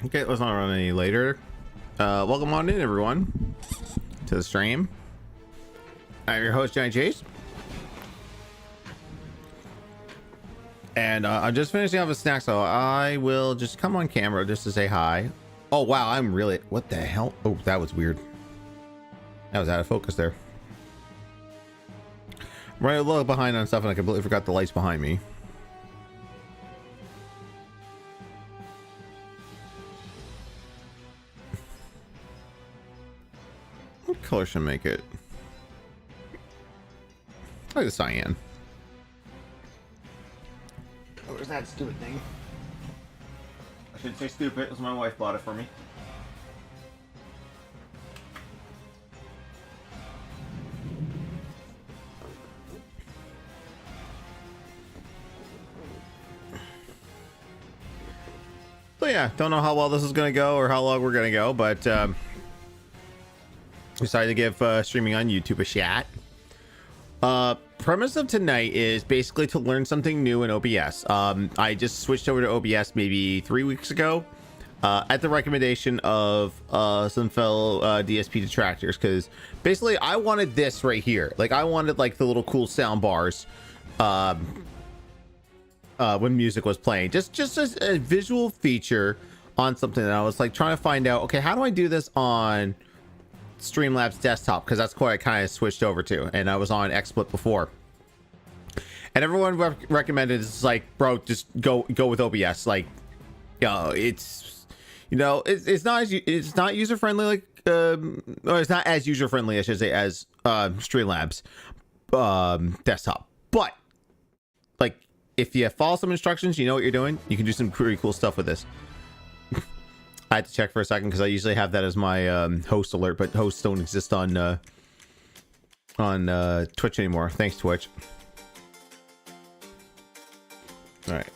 Okay, let's not run any later. Welcome on in, everyone, to the stream. I'm your host, Giant Chase. And I'm just finishing off a snack, so I will just come on camera just to say hi. Oh, wow, I'm really... What the hell? Oh, that was weird. That was out of focus there. I'm running a little behind on stuff, and I completely forgot the lights behind me. What color should I make it? I like the cyan. Oh, there's that stupid thing. I shouldn't say stupid, because my wife bought it for me. So yeah, don't know how well this is going to go or how long we're going to go, but decided to give streaming on YouTube a shot. Premise of tonight is basically to learn something new in OBS. I just switched over to OBS maybe 3 weeks ago at the recommendation of some fellow DSP detractors, because basically I wanted this right here. Like, I wanted like the little cool sound bars when music was playing, just as a visual feature on something that I was like trying to find out, okay, how do I do this on Streamlabs desktop, because that's what I kind of switched over to, and I was on XSplit before, and everyone recommended, it's like, bro, just go with OBS. Like, it's not user friendly, like or it's not as user friendly, I should say, as Streamlabs desktop, but like, if you follow some instructions, you know what you're doing, you can do some pretty cool stuff with this. I had to check for a second because I usually have that as my host alert, but hosts don't exist on Twitch anymore. Thanks, Twitch. All right.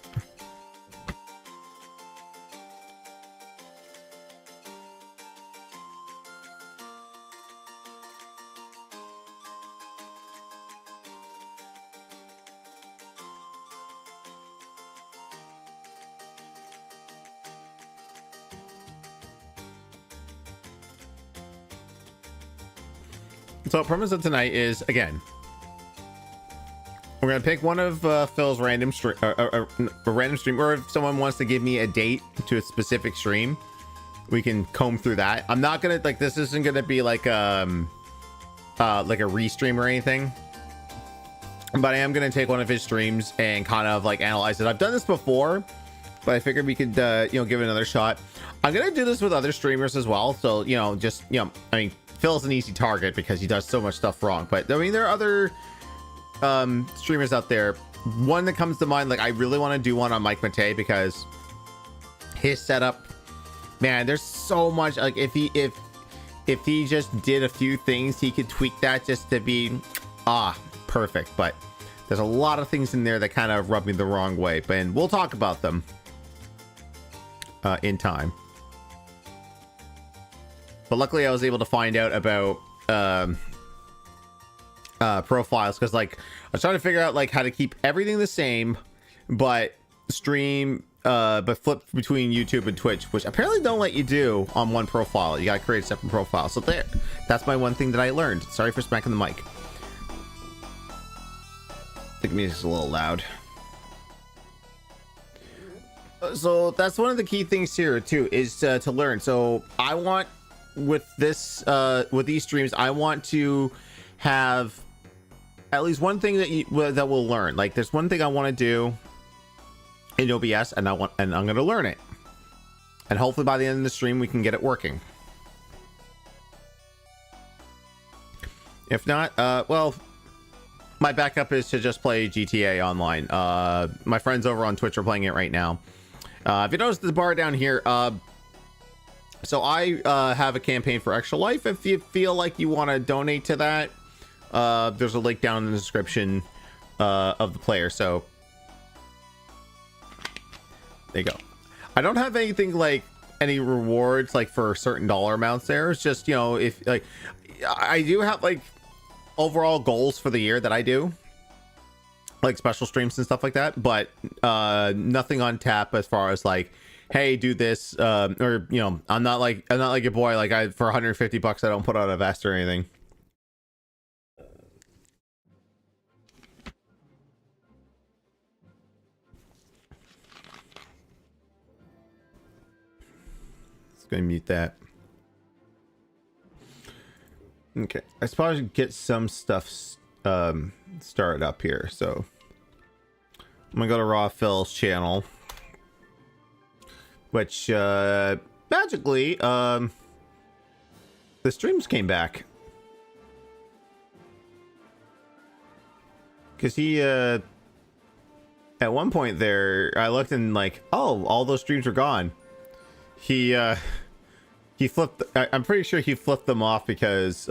So the premise of tonight is, again, we're gonna pick one of Phil's random stream, a random stream, or if someone wants to give me a date to a specific stream, we can comb through that. I'm not gonna, like, this isn't gonna be like a restream or anything, but I am gonna take one of his streams and kind of like analyze it. I've done this before, but I figured we could give it another shot. I'm gonna do this with other streamers as well, so I mean, Phil's an easy target because he does so much stuff wrong, but I mean, there are other streamers out there. One that comes to mind, like, I really want to do one on Mike Matei, because his setup, man, there's so much, like, if he just did a few things, he could tweak that just to be perfect. But there's a lot of things in there that kind of rub me the wrong way, and we'll talk about them in time. But luckily I was able to find out about profiles, because like I was trying to figure out like how to keep everything the same but stream but flip between YouTube and Twitch, which apparently don't let you do on one profile. You gotta create a separate profile. So there, that's my one thing that I learned. Sorry for smacking the mic. I think music's a little loud. So that's one of the key things here too, is to learn. So I want, with this with these streams, I want to have at least one thing that we'll learn. Like, there's one thing I want to do in OBS, and I'm going to learn it, and hopefully by the end of the stream we can get it working. If not, well, my backup is to just play GTA online. My friends over on Twitch are playing it right now. If you notice the bar down here, so I have a campaign for Extra Life. If you feel like you want to donate to that, there's a link down in the description of the player. So there you go. I don't have anything like any rewards like for certain dollar amounts there. It's just, if like, I do have like overall goals for the year that I do, like special streams and stuff like that, but nothing on tap as far as like, hey, do this, or you know, I'm not like your boy. Like I for 150 bucks, I don't put on a vest or anything. Let's go mute that. Okay, I suppose I should get some stuff started up here. So I'm gonna go to Raw Phil's channel, which magically the streams came back because he at one point there I looked and like, oh, all those streams were gone. He flipped. I'm pretty sure he flipped them off because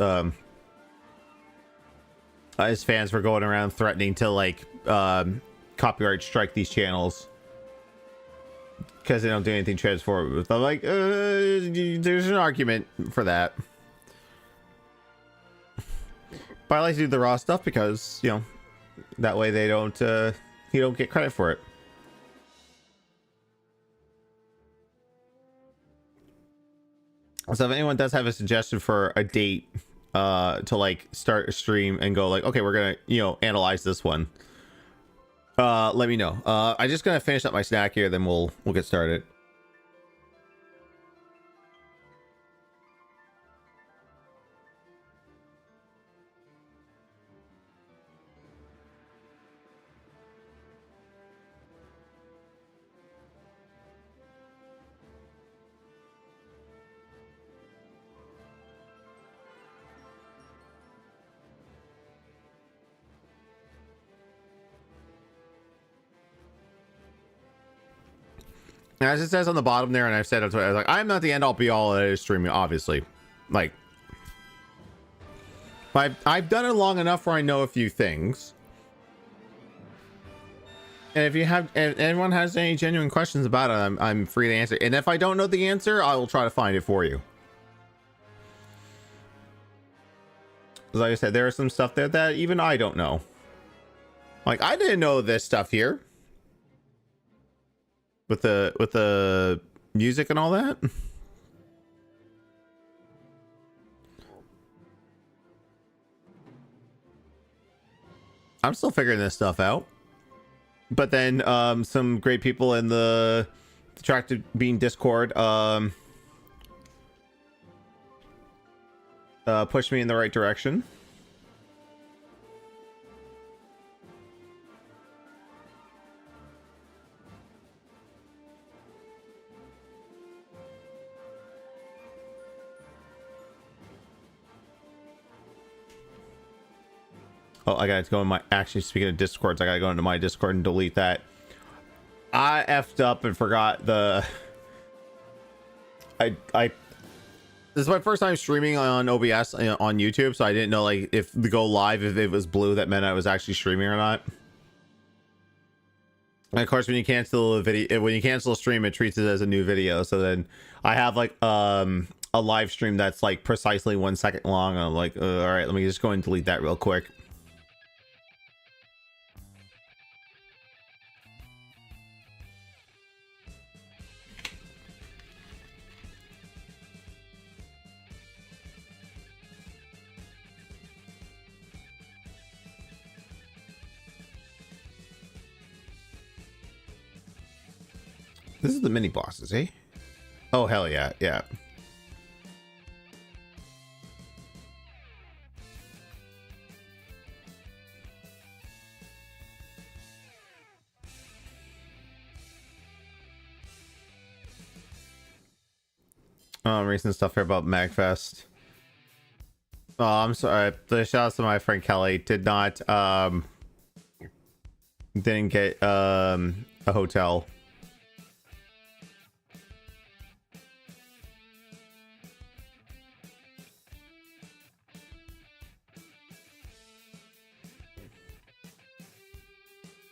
his fans were going around threatening to like copyright strike these channels because they don't do anything transformative. I'm like, there's an argument for that. But I like to do the raw stuff because, you know, that way they don't you don't get credit for it. So if anyone does have a suggestion for a date to like start a stream and go like, okay, we're gonna, you know, analyze this one, let me know. I just gonna finish up my snack here, then we'll get started. As it says on the bottom there, and I've said it, I was like, I'm not the end all be all of streaming, obviously. Like, I've done it long enough where I know a few things. And if you have, if anyone has any genuine questions about it, I'm free to answer. And if I don't know the answer, I will try to find it for you. Like I said, there is some stuff there that even I don't know. Like, I didn't know this stuff here. With the music and all that. I'm still figuring this stuff out. But then some great people in the Track to Being Discord pushed me in the right direction. Oh, I gotta go in my, actually speaking of Discords, I gotta go into my Discord and delete that. I effed up and forgot the I this is my first time streaming on OBS on YouTube, so I didn't know like if the go live, if it was blue, that meant I was actually streaming or not. And of course, when you cancel a video, when you cancel a stream, it treats it as a new video. So then I have like a live stream that's like precisely 1 second long. I'm like, all right, let me just go and delete that real quick. This is the mini bosses, eh? Oh, hell yeah. Yeah. Recent stuff here about MagFest. Oh, I'm sorry. The shout out to my friend Kelly. Did not didn't get a hotel.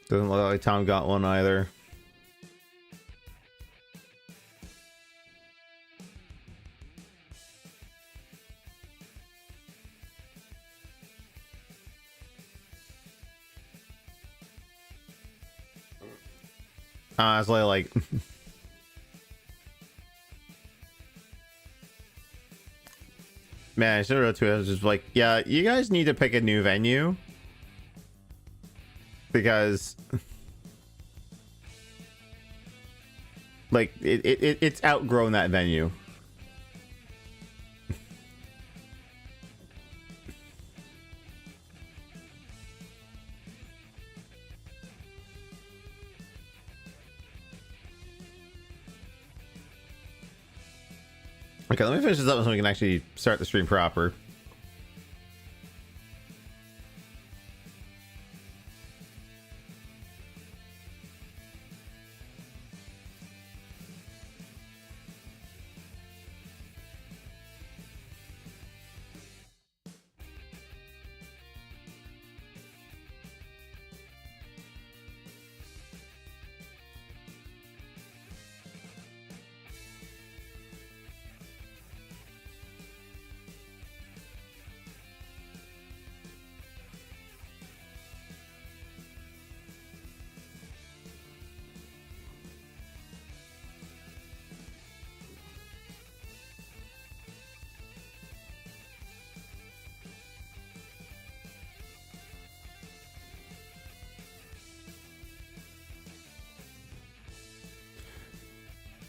Doesn't look like Tom got one either. It's like Man, I should have wrote to it. I was just like, yeah, you guys need to pick a new venue because like it's outgrown that venue. Okay, let me finish this up so we can actually start the stream proper.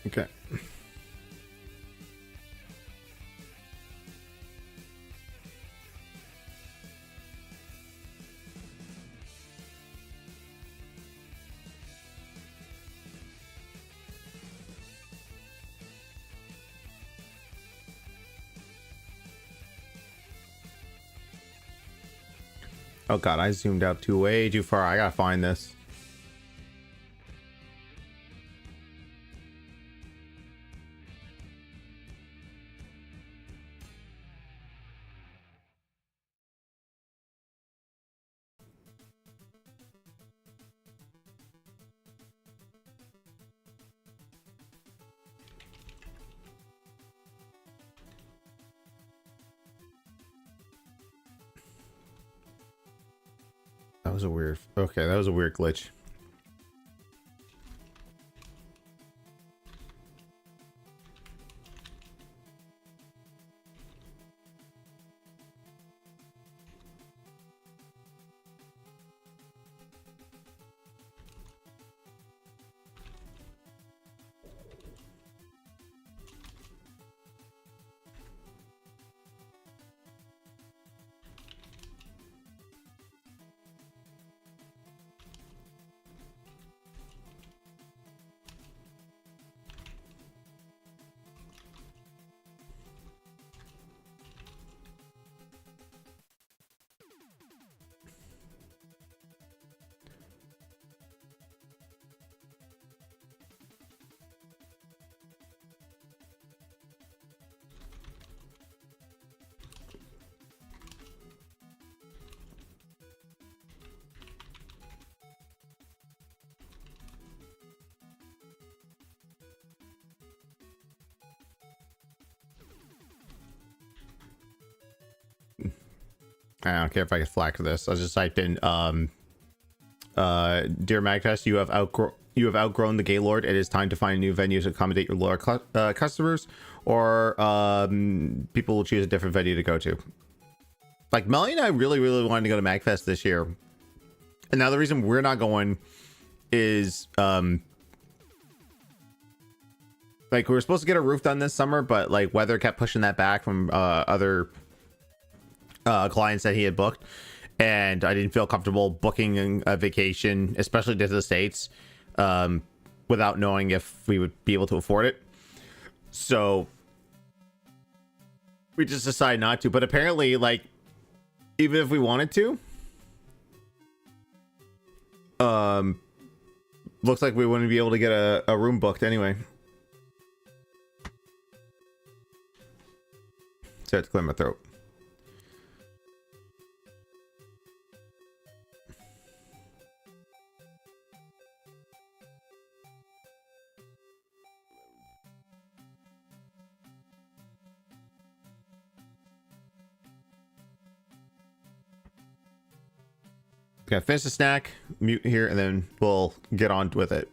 Okay. Oh god, I zoomed out way too far. I gotta find this. That was a weird... Okay, that was a weird glitch. I don't care if I can flag this. I just typed in dear Magtest, you have outgrown the Gaylord. It is time to find a new venue to accommodate your loyal customers, or people will choose a different venue to go to. Like Melly and I really wanted to go to Magfest this year, and now the reason we're not going is like we were supposed to get a roof done this summer, but like weather kept pushing that back from other clients that he had booked, and I didn't feel comfortable booking a vacation, especially to the States, without knowing if we would be able to afford it. So we just decided not to. But apparently, like, even if we wanted to, looks like we wouldn't be able to get a room booked anyway. So I had to clear my throat. Okay, finish the snack, mute here, and then we'll get on with it.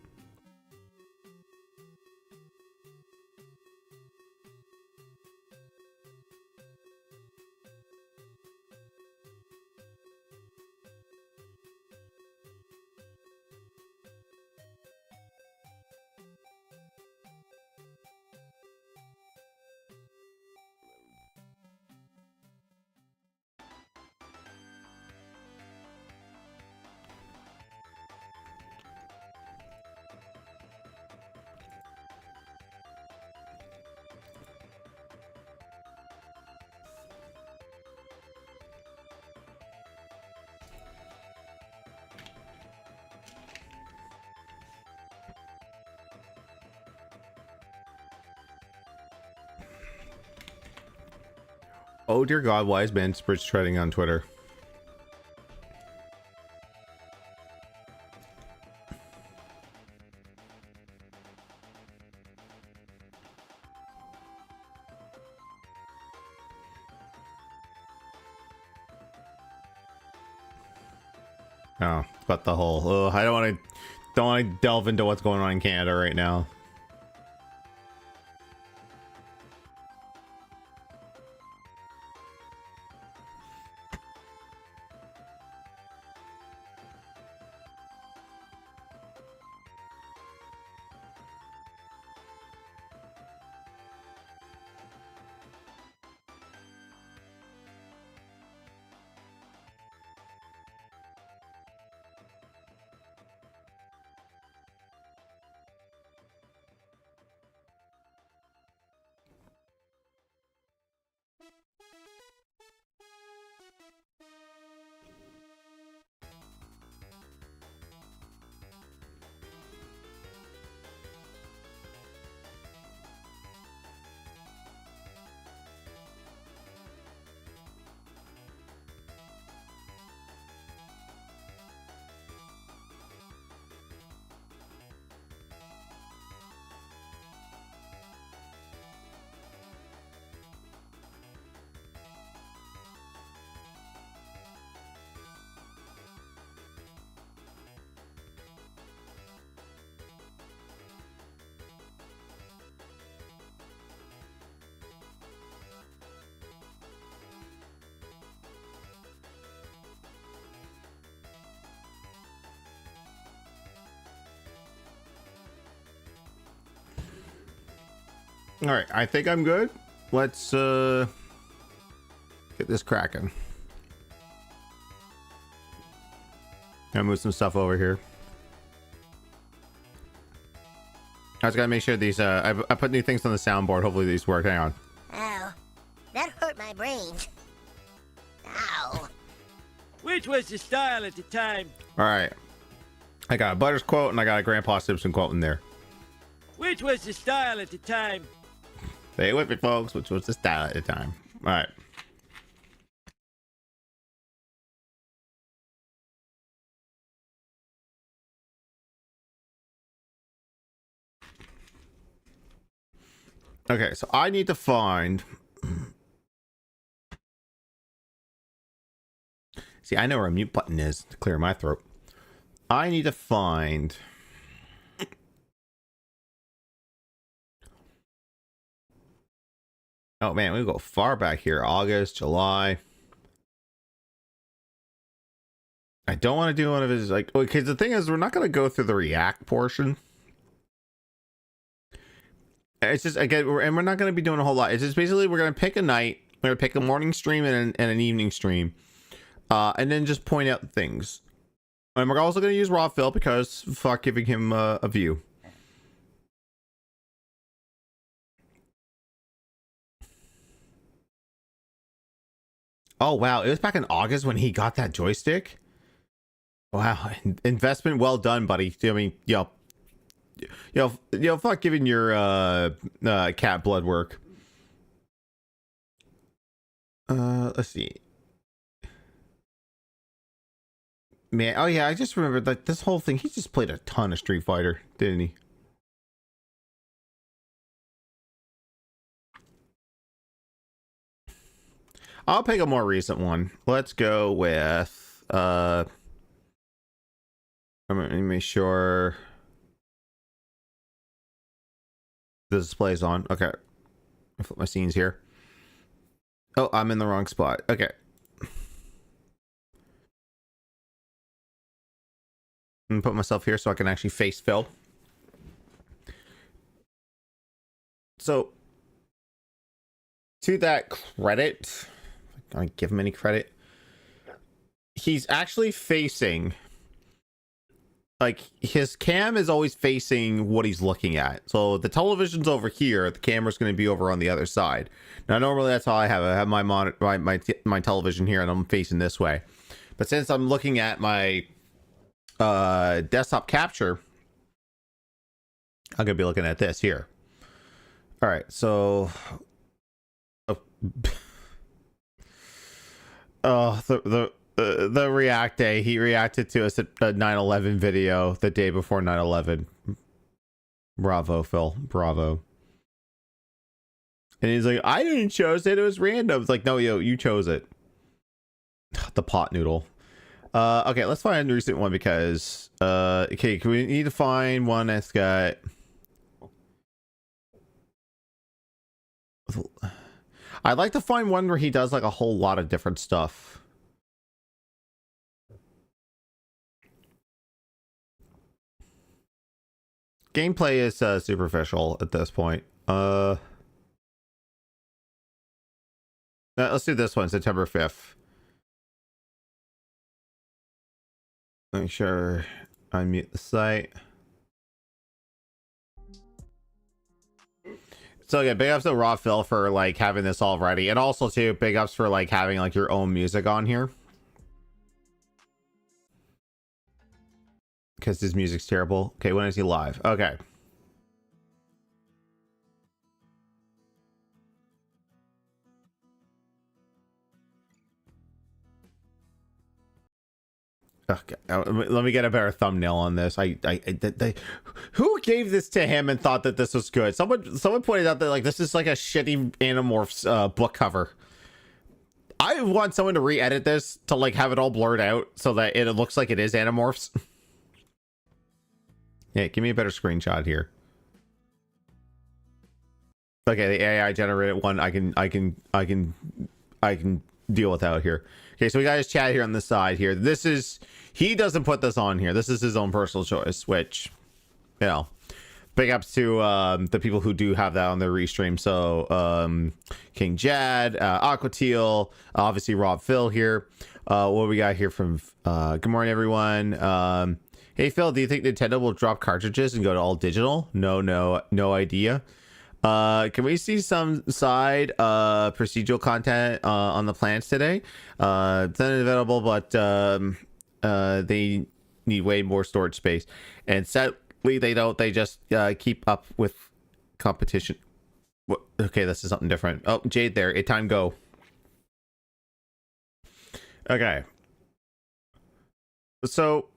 Oh dear God, why is Manspritz treading on Twitter? Oh, but the whole, oh, I don't want to delve into what's going on in Canada right now. All right, I think I'm good. Let's get this cracking. Gotta move some stuff over here. I just gotta make sure these I put new things on the soundboard. Hopefully these work. Hang on. Ow, that hurt my brain. Ow. Which was the style at the time? All right, I got a Butters quote and I got a Grandpa Simpson quote in there. Which was the style at the time? Stay with me, folks. Which was the style at the time. All right. Okay, so I need to find. See, I know where a mute button is to clear my throat. I need to find. Oh man, we go far back here. August, July. I don't want to do one of his like, because the thing is, we're not going to go through the React portion. It's just, again, we're not going to be doing a whole lot. It's just basically we're going to pick a night. We're going to pick a morning stream and an evening stream. And then just point out things. And we're also going to use Raw Phil because fuck giving him a view. Oh, wow. It was back in August when he got that joystick. Wow. Investment well done, buddy. I mean, fuck giving your cat blood work. Let's see. Man, oh yeah, I just remembered like this whole thing. He just played a ton of Street Fighter, didn't he? I'll pick a more recent one. Let's go with let me make sure the display's on. Okay. I'll flip my scenes here. Oh, I'm in the wrong spot. Okay. I'm gonna put myself here so I can actually face Phil. So to that credit, I don't give him any credit. He's actually facing, like, his cam is always facing what he's looking at. So the television's over here, the camera's going to be over on the other side. Now normally that's how I have it. I have my monitor, my television here, and I'm facing this way. But since I'm looking at my desktop capture, I'm gonna be looking at this here. All right, so Oh, the react day. He reacted to us at a 9/11 video the day before 9/11. Bravo, Phil. Bravo. And he's like, I didn't choose it. It was random. It's like, no, yo, you chose it. The pot noodle. Okay, let's find a recent one because okay, we need to find one that's got. I'd like to find one where he does like a whole lot of different stuff. Gameplay is superficial at this point. Let's do this one, September 5th. Make sure I mute the site. So yeah, big ups to Raw Phil for like having this all ready, and also too big ups for like having like your own music on here, because his music's terrible. Okay, when is he live? Okay. Okay, let me get a better thumbnail on this. Who gave this to him and thought that this was good? Someone pointed out that like this is like a shitty Animorphs book cover. I want someone to re-edit this to like have it all blurred out so that it looks like it is Animorphs. Yeah, give me a better screenshot here. Okay, the AI generated one I can deal with out here. Okay, so we got his chat here on the side here. This is, he doesn't put this on here. This is his own personal choice, which, you know, big ups to the people who do have that on their restream. So King Jad, Aquateal, obviously Rob Phil here. What we got here from good morning everyone. Hey Phil, do you think Nintendo will drop cartridges and go to all digital? No idea. Can we see some side procedural content on the plans today? It's not available, but they need way more storage space, and sadly they don't. They just keep up with competition. What? Okay, this is something different. Oh, Jade there. A time go. Okay, so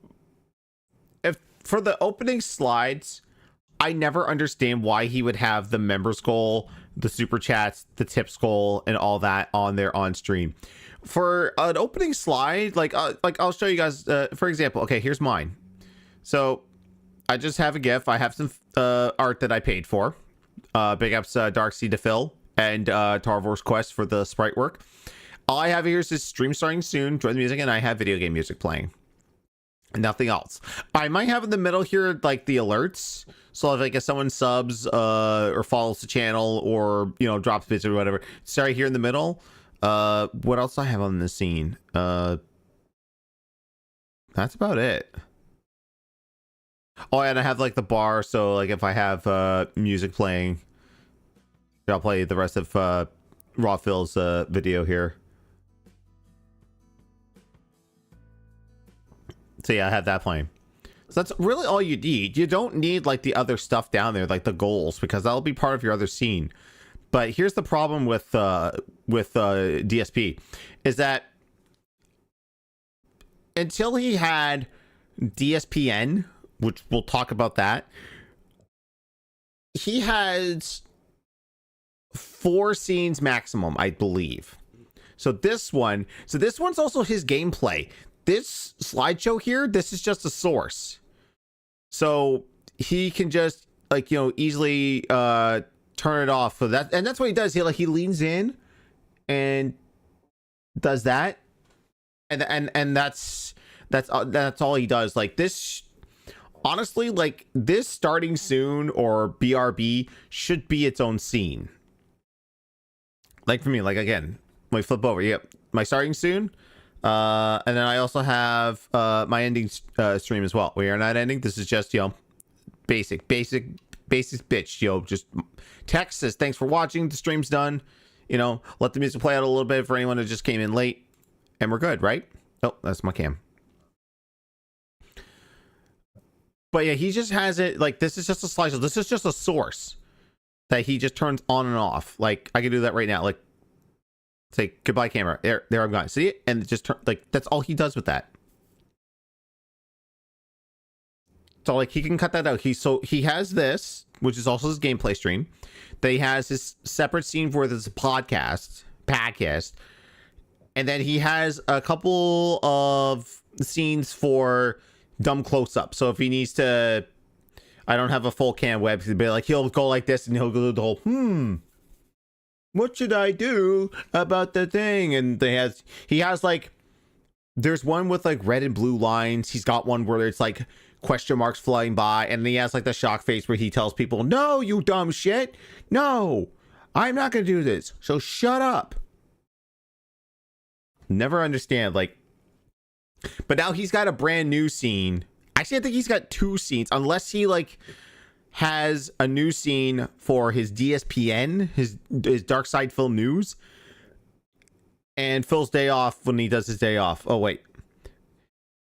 if for the opening slides, I never understand why he would have the members goal, the super chats, the tips goal, and all that on there on stream. For an opening slide, like I'll show you guys. For example, okay, here's mine. So I just have a GIF. I have some art that I paid for. Big ups Darkseid to Phil and Tarvor's Quest for the sprite work. All I have here is this stream starting soon. Join the music, and I have video game music playing. Nothing else. I might have in the middle here like the alerts. So if like if someone subs or follows the channel or you know drops bits or whatever, sorry, here in the middle. What else do I have on the scene? That's about it. Oh, and I have like the bar, so like if I have music playing, I'll play the rest of Raw Phil's video here. So yeah, I have that playing. So that's really all you need. You don't need like the other stuff down there, like the goals, because that'll be part of your other scene. But here's the problem with DSP, is that until he had DSPN, which we'll talk about that, he has 4 scenes maximum, I believe. So this one's also his gameplay. This slideshow here, this is just a source. So he can just like, you know, easily turn it off. So that, and that's what he does. He leans in and does that. And that's all he does. Like this, honestly, like this starting soon or BRB should be its own scene. Like for me, like again, let me flip over. Yep. My starting soon. And then I also have my ending stream as well. We are not ending. This is just, you know, basic bitch, you know, just text says thanks for watching, the stream's done, you know, let the music play out a little bit for anyone that just came in late, and we're good, right? Oh, that's my cam. But yeah, he just has it like this is just a slideshow. This is just a source that he just turns on and off. Like I can do that right now. Like Say goodbye, camera. There, I'm gone. See it? And just turn, like, that's all he does with that. So like he can cut that out. He has this, which is also his gameplay stream. Then he has his separate scene for this podcast, and then he has a couple of scenes for dumb close-up. So if he needs to, I don't have a full cam web, but he'll go like this and he'll go the whole what should I do about the thing? And he has like, there's one with like red and blue lines. He's got one where it's like question marks flying by, and he has like the shock face where he tells people, no, you dumb shit, no, I'm not gonna do this, so shut up. Never understand, like, but now he's got a brand new scene. Actually, I think he's got two scenes, unless he like has a new scene for his DSPN, his Dark Side Film News, and Phil's day off when he does his day off. Oh wait,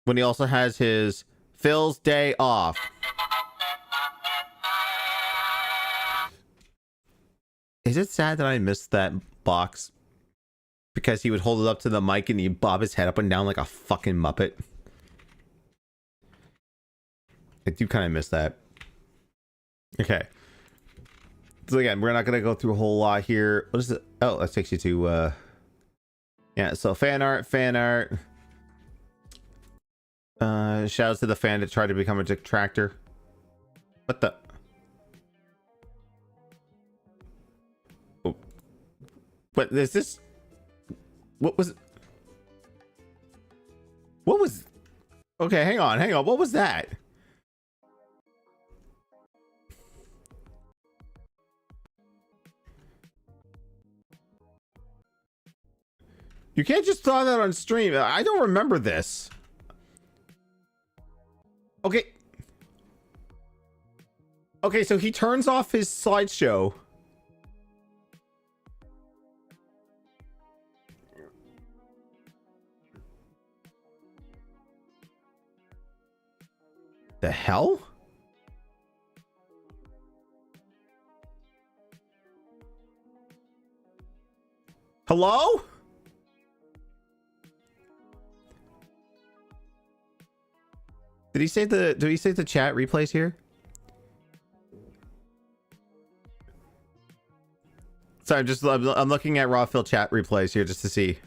when he also has his Phil's day off. Is it sad that I missed that box? Because he would hold it up to the mic and he'd bob his head up and down like a fucking Muppet. I do kind of miss that. Okay. So again, we're not going to go through a whole lot here. What is it? Oh, that takes you to... yeah, so fan art. Shouts to the fan that tried to become a detractor. What the? Oh. What is this? What was? What was? Okay, hang on. What was that? You can't just throw that on stream. I don't remember this. Okay, so he turns off his slideshow. The hell? Hello? Did he say the chat replays here? Sorry, I'm looking at raw fill chat replays here just to see.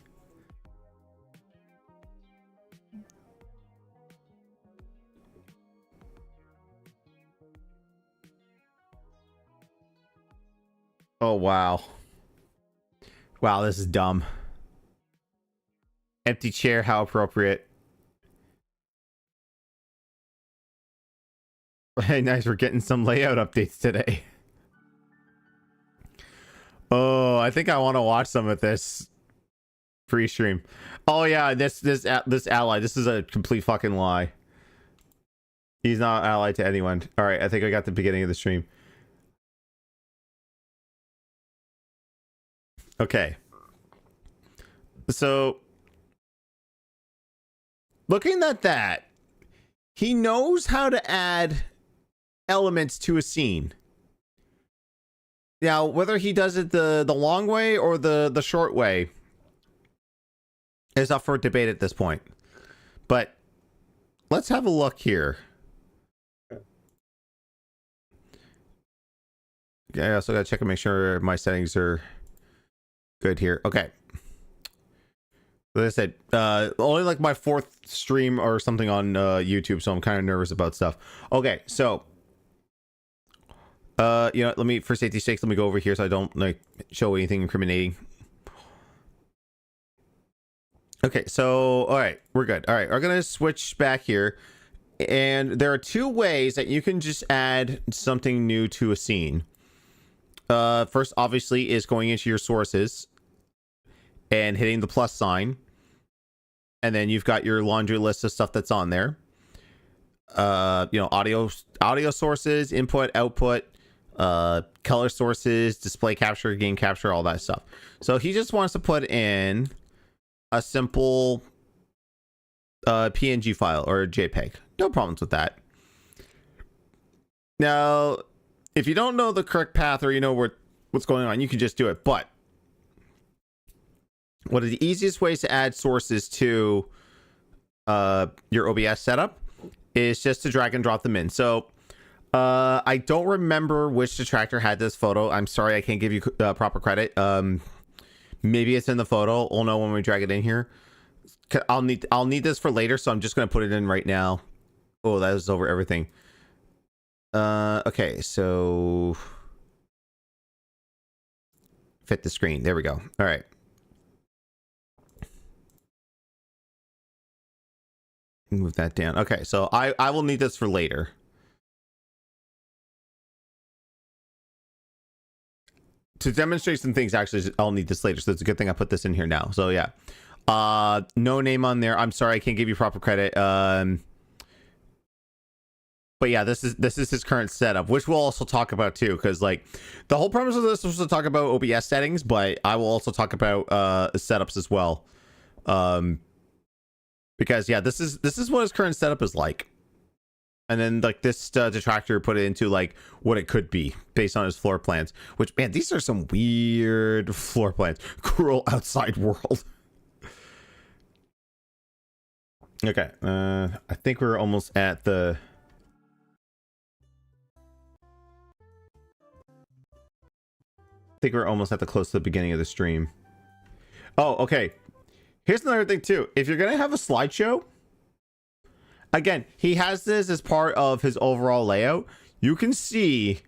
Oh wow. Wow, this is dumb. Empty chair, how appropriate. Hey, nice, we're getting some layout updates today. Oh, I think I want to watch some of this pre-stream. Oh yeah, this ally, this is a complete fucking lie. He's not allied to anyone. All right, I think I got the beginning of the stream. Okay. So, looking at that, he knows how to add elements to a scene. Now, whether he does it the long way or the short way is up for debate at this point. But let's have a look here. Okay, I also gotta check and make sure my settings are good here. Okay. Like I said, only like my fourth stream or something on YouTube, so I'm kind of nervous about stuff. Okay, so you know, let me, for safety's sake, let me go over here so I don't like show anything incriminating. Okay, so all right, we're good. All right, we're gonna switch back here, and there are two ways that you can just add something new to a scene. First, obviously, is going into your sources and hitting the plus sign, and then you've got your laundry list of stuff that's on there. You know, audio sources, input, output, color sources, display capture, game capture, all that stuff. So he just wants to put in a simple PNG file or a JPEG. No problems with that. Now, if you don't know the correct path or you know what's going on, you can just do it. But one of the easiest ways to add sources to your OBS setup is just to drag and drop them in. So I don't remember which detractor had this photo. I'm sorry, I can't give you proper credit. Maybe it's in the photo. We'll know when we drag it in here. I'll need this for later, so I'm just gonna put it in right now. Oh, that is over everything. Okay, so fit the screen. There we go. All right. Move that down. Okay, so I will need this for later. To demonstrate some things, actually, I'll need this later. So it's a good thing I put this in here now. So yeah, no name on there. I'm sorry, I can't give you proper credit. But yeah, this is his current setup, which we'll also talk about too, because like the whole premise of this was to talk about OBS settings, but I will also talk about setups as well. Because yeah, this is what his current setup is like. And then like this detractor put it into like what it could be based on his floor plans, which, man, these are some weird floor plans. Cruel outside world. Okay, I think we're almost at the close to the beginning of the stream. Oh, okay. Here's another thing too. If you're gonna have a slideshow, again, he has this as part of his overall layout. You can see,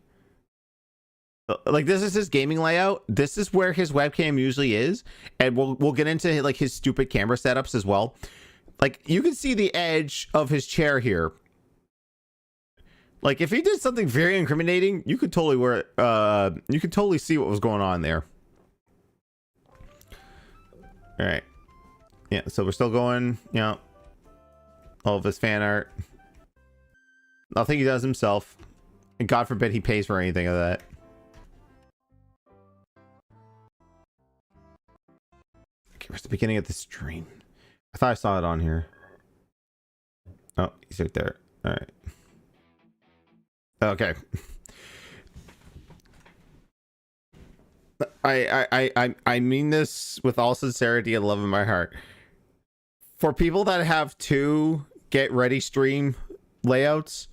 like, this is his gaming layout. This is where his webcam usually is, and we'll get into like his stupid camera setups as well. Like, you can see the edge of his chair here. Like, if he did something very incriminating, you could totally see what was going on there. All right. Yeah, so we're still going, you know, all of his fan art. Nothing he does himself. And God forbid he pays for anything of that. Okay, where's the beginning of the stream? I thought I saw it on here. Oh, he's right there. All right. Okay. I mean this with all sincerity and love in my heart. For people that have two get ready stream layouts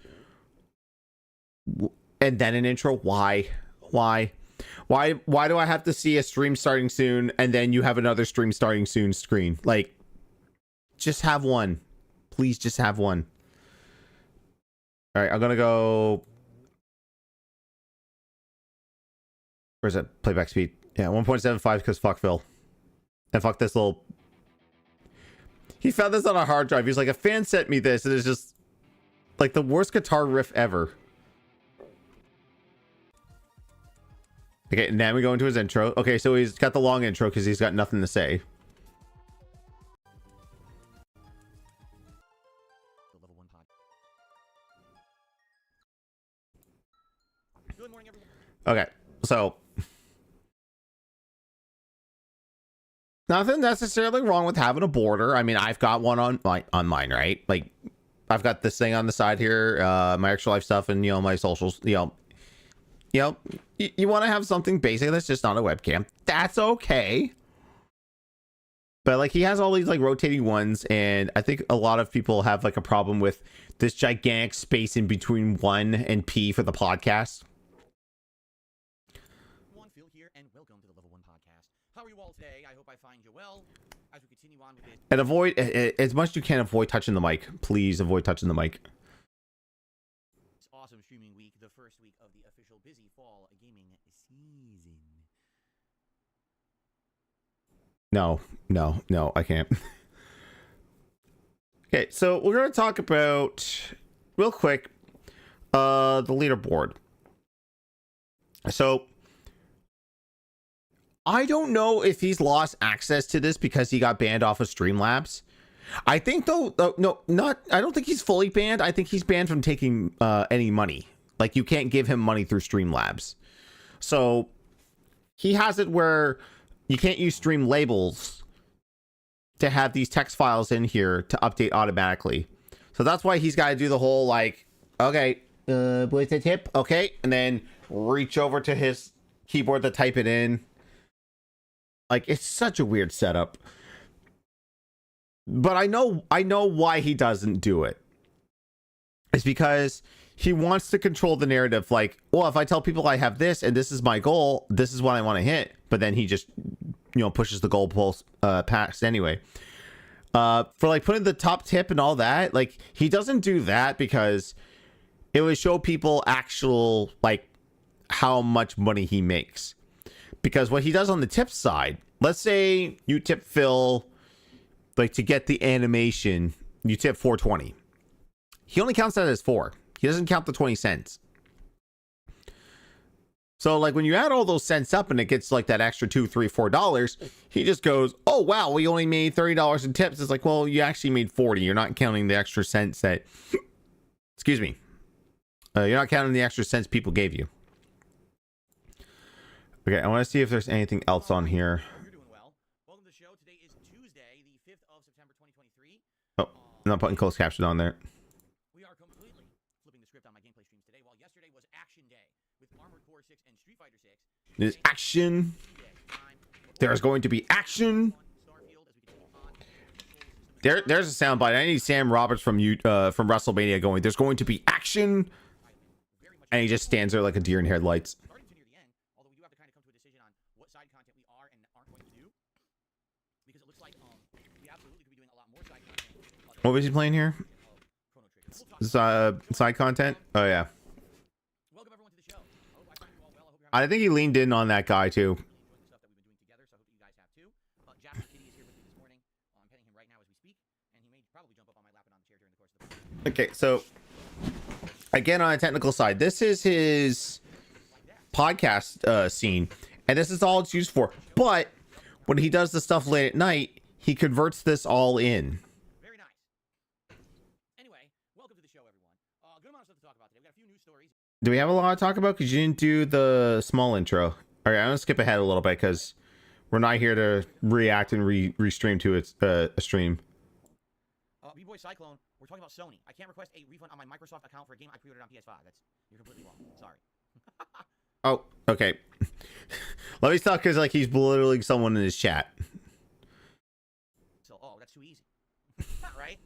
and then an intro, why do I have to see a stream starting soon and then you have another stream starting soon screen? Like, just have one, please. Just have one. All right, I'm gonna go. Where's that playback speed? Yeah, 1.75 because fuck Phil and fuck this little. He found this on a hard drive. He's like, a fan sent me this, and it's just like the worst guitar riff ever. Okay, now we go into his intro. Okay, so he's got the long intro because he's got nothing to say. Okay, so nothing necessarily wrong with having a border. I mean, I've got one on mine, right? Like, I've got this thing on the side here, my extra life stuff, and, you know, my socials. You want to have something basic that's just not a webcam. That's okay. But like, he has all these like rotating ones, and I think a lot of people have like a problem with this gigantic space in between 1 and P for the podcast. Phil here, and welcome to the Level 1 podcast. How are you all today? I hope I find you well as we continue on with this. And avoid, as much as you can, avoid touching the mic. Please avoid touching the mic. It's awesome streaming week, the first week of the official busy fall gaming season. No, I can't. Okay, so we're going to talk about, real quick, the leaderboard. So I don't know if he's lost access to this because he got banned off of Streamlabs. I think though, I don't think he's fully banned. I think he's banned from taking any money. Like, you can't give him money through Streamlabs. So he has it where you can't use stream labels to have these text files in here to update automatically. So that's why he's got to do the whole like, okay, what's the tip? Okay. And then reach over to his keyboard to type it in. Like, it's such a weird setup. But I know why he doesn't do it. It's because he wants to control the narrative. Like, well, if I tell people I have this and this is my goal, this is what I want to hit. But then he just, pushes the goalpost past anyway. For like putting the top tip and all that, like he doesn't do that because it would show people actual, like, how much money he makes. Because what he does on the tip side, let's say you tip Phil, like, to get the animation, you tip 420. He only counts that as 4. He doesn't count the 20 cents. So, like, when you add all those cents up and it gets like that extra $2, $3, $4, he just goes, oh, wow, we only made $30 in tips. It's like, well, you actually made 40. You're not counting the extra cents that, excuse me. You're not counting the extra cents people gave you. Okay, I want to see if there's anything else on here. You're doing well. Welcome to the show. Today is Tuesday, the 5th of September, 2023. Oh, I'm not putting closed caption on there. We are completely flipping the script on my gameplay streams today. While yesterday was Action Day with Armored Core 6 and Street Fighter 6. There's action. There's going to be action. There's a soundbite. I need Sam Roberts from WrestleMania going, there's going to be action. And he just stands there like a deer in headlights. Starting to near the end, although we do have to kind of come to a decision on what side content we are and aren't going to do. Because it looks like we absolutely could be doing a lot more side content. What was he playing here? Side content? Oh, yeah. Welcome everyone to the show. I hope I find you all well. I hope you're I think he leaned in on that guy, too. enjoying the stuff that we've been doing together, so I hope you guys have too. Japanese Kitty is here with me this morning. I'm petting him right now as we speak, and he may probably jump up on my lap and on the chair during the course of the Okay, so again, on a technical side, this is his podcast scene, and this is all it's used for. But when he does the stuff late at night, he converts this all in. Very nice. Anyway, welcome to the show, everyone. Good amount of stuff to talk about today. We got a few news stories. Do we have a lot to talk about? Because you didn't do the small intro. All right, I'm gonna skip ahead a little bit because we're not here to react and restream to a stream. B-Boy Cyclone, we're talking about Sony. I can't request a refund on my Microsoft account for a game I pre-ordered on PS5. You're completely wrong. Sorry. Oh, okay. Let me stop because like he's belittling someone in his chat. So, that's too easy. Right?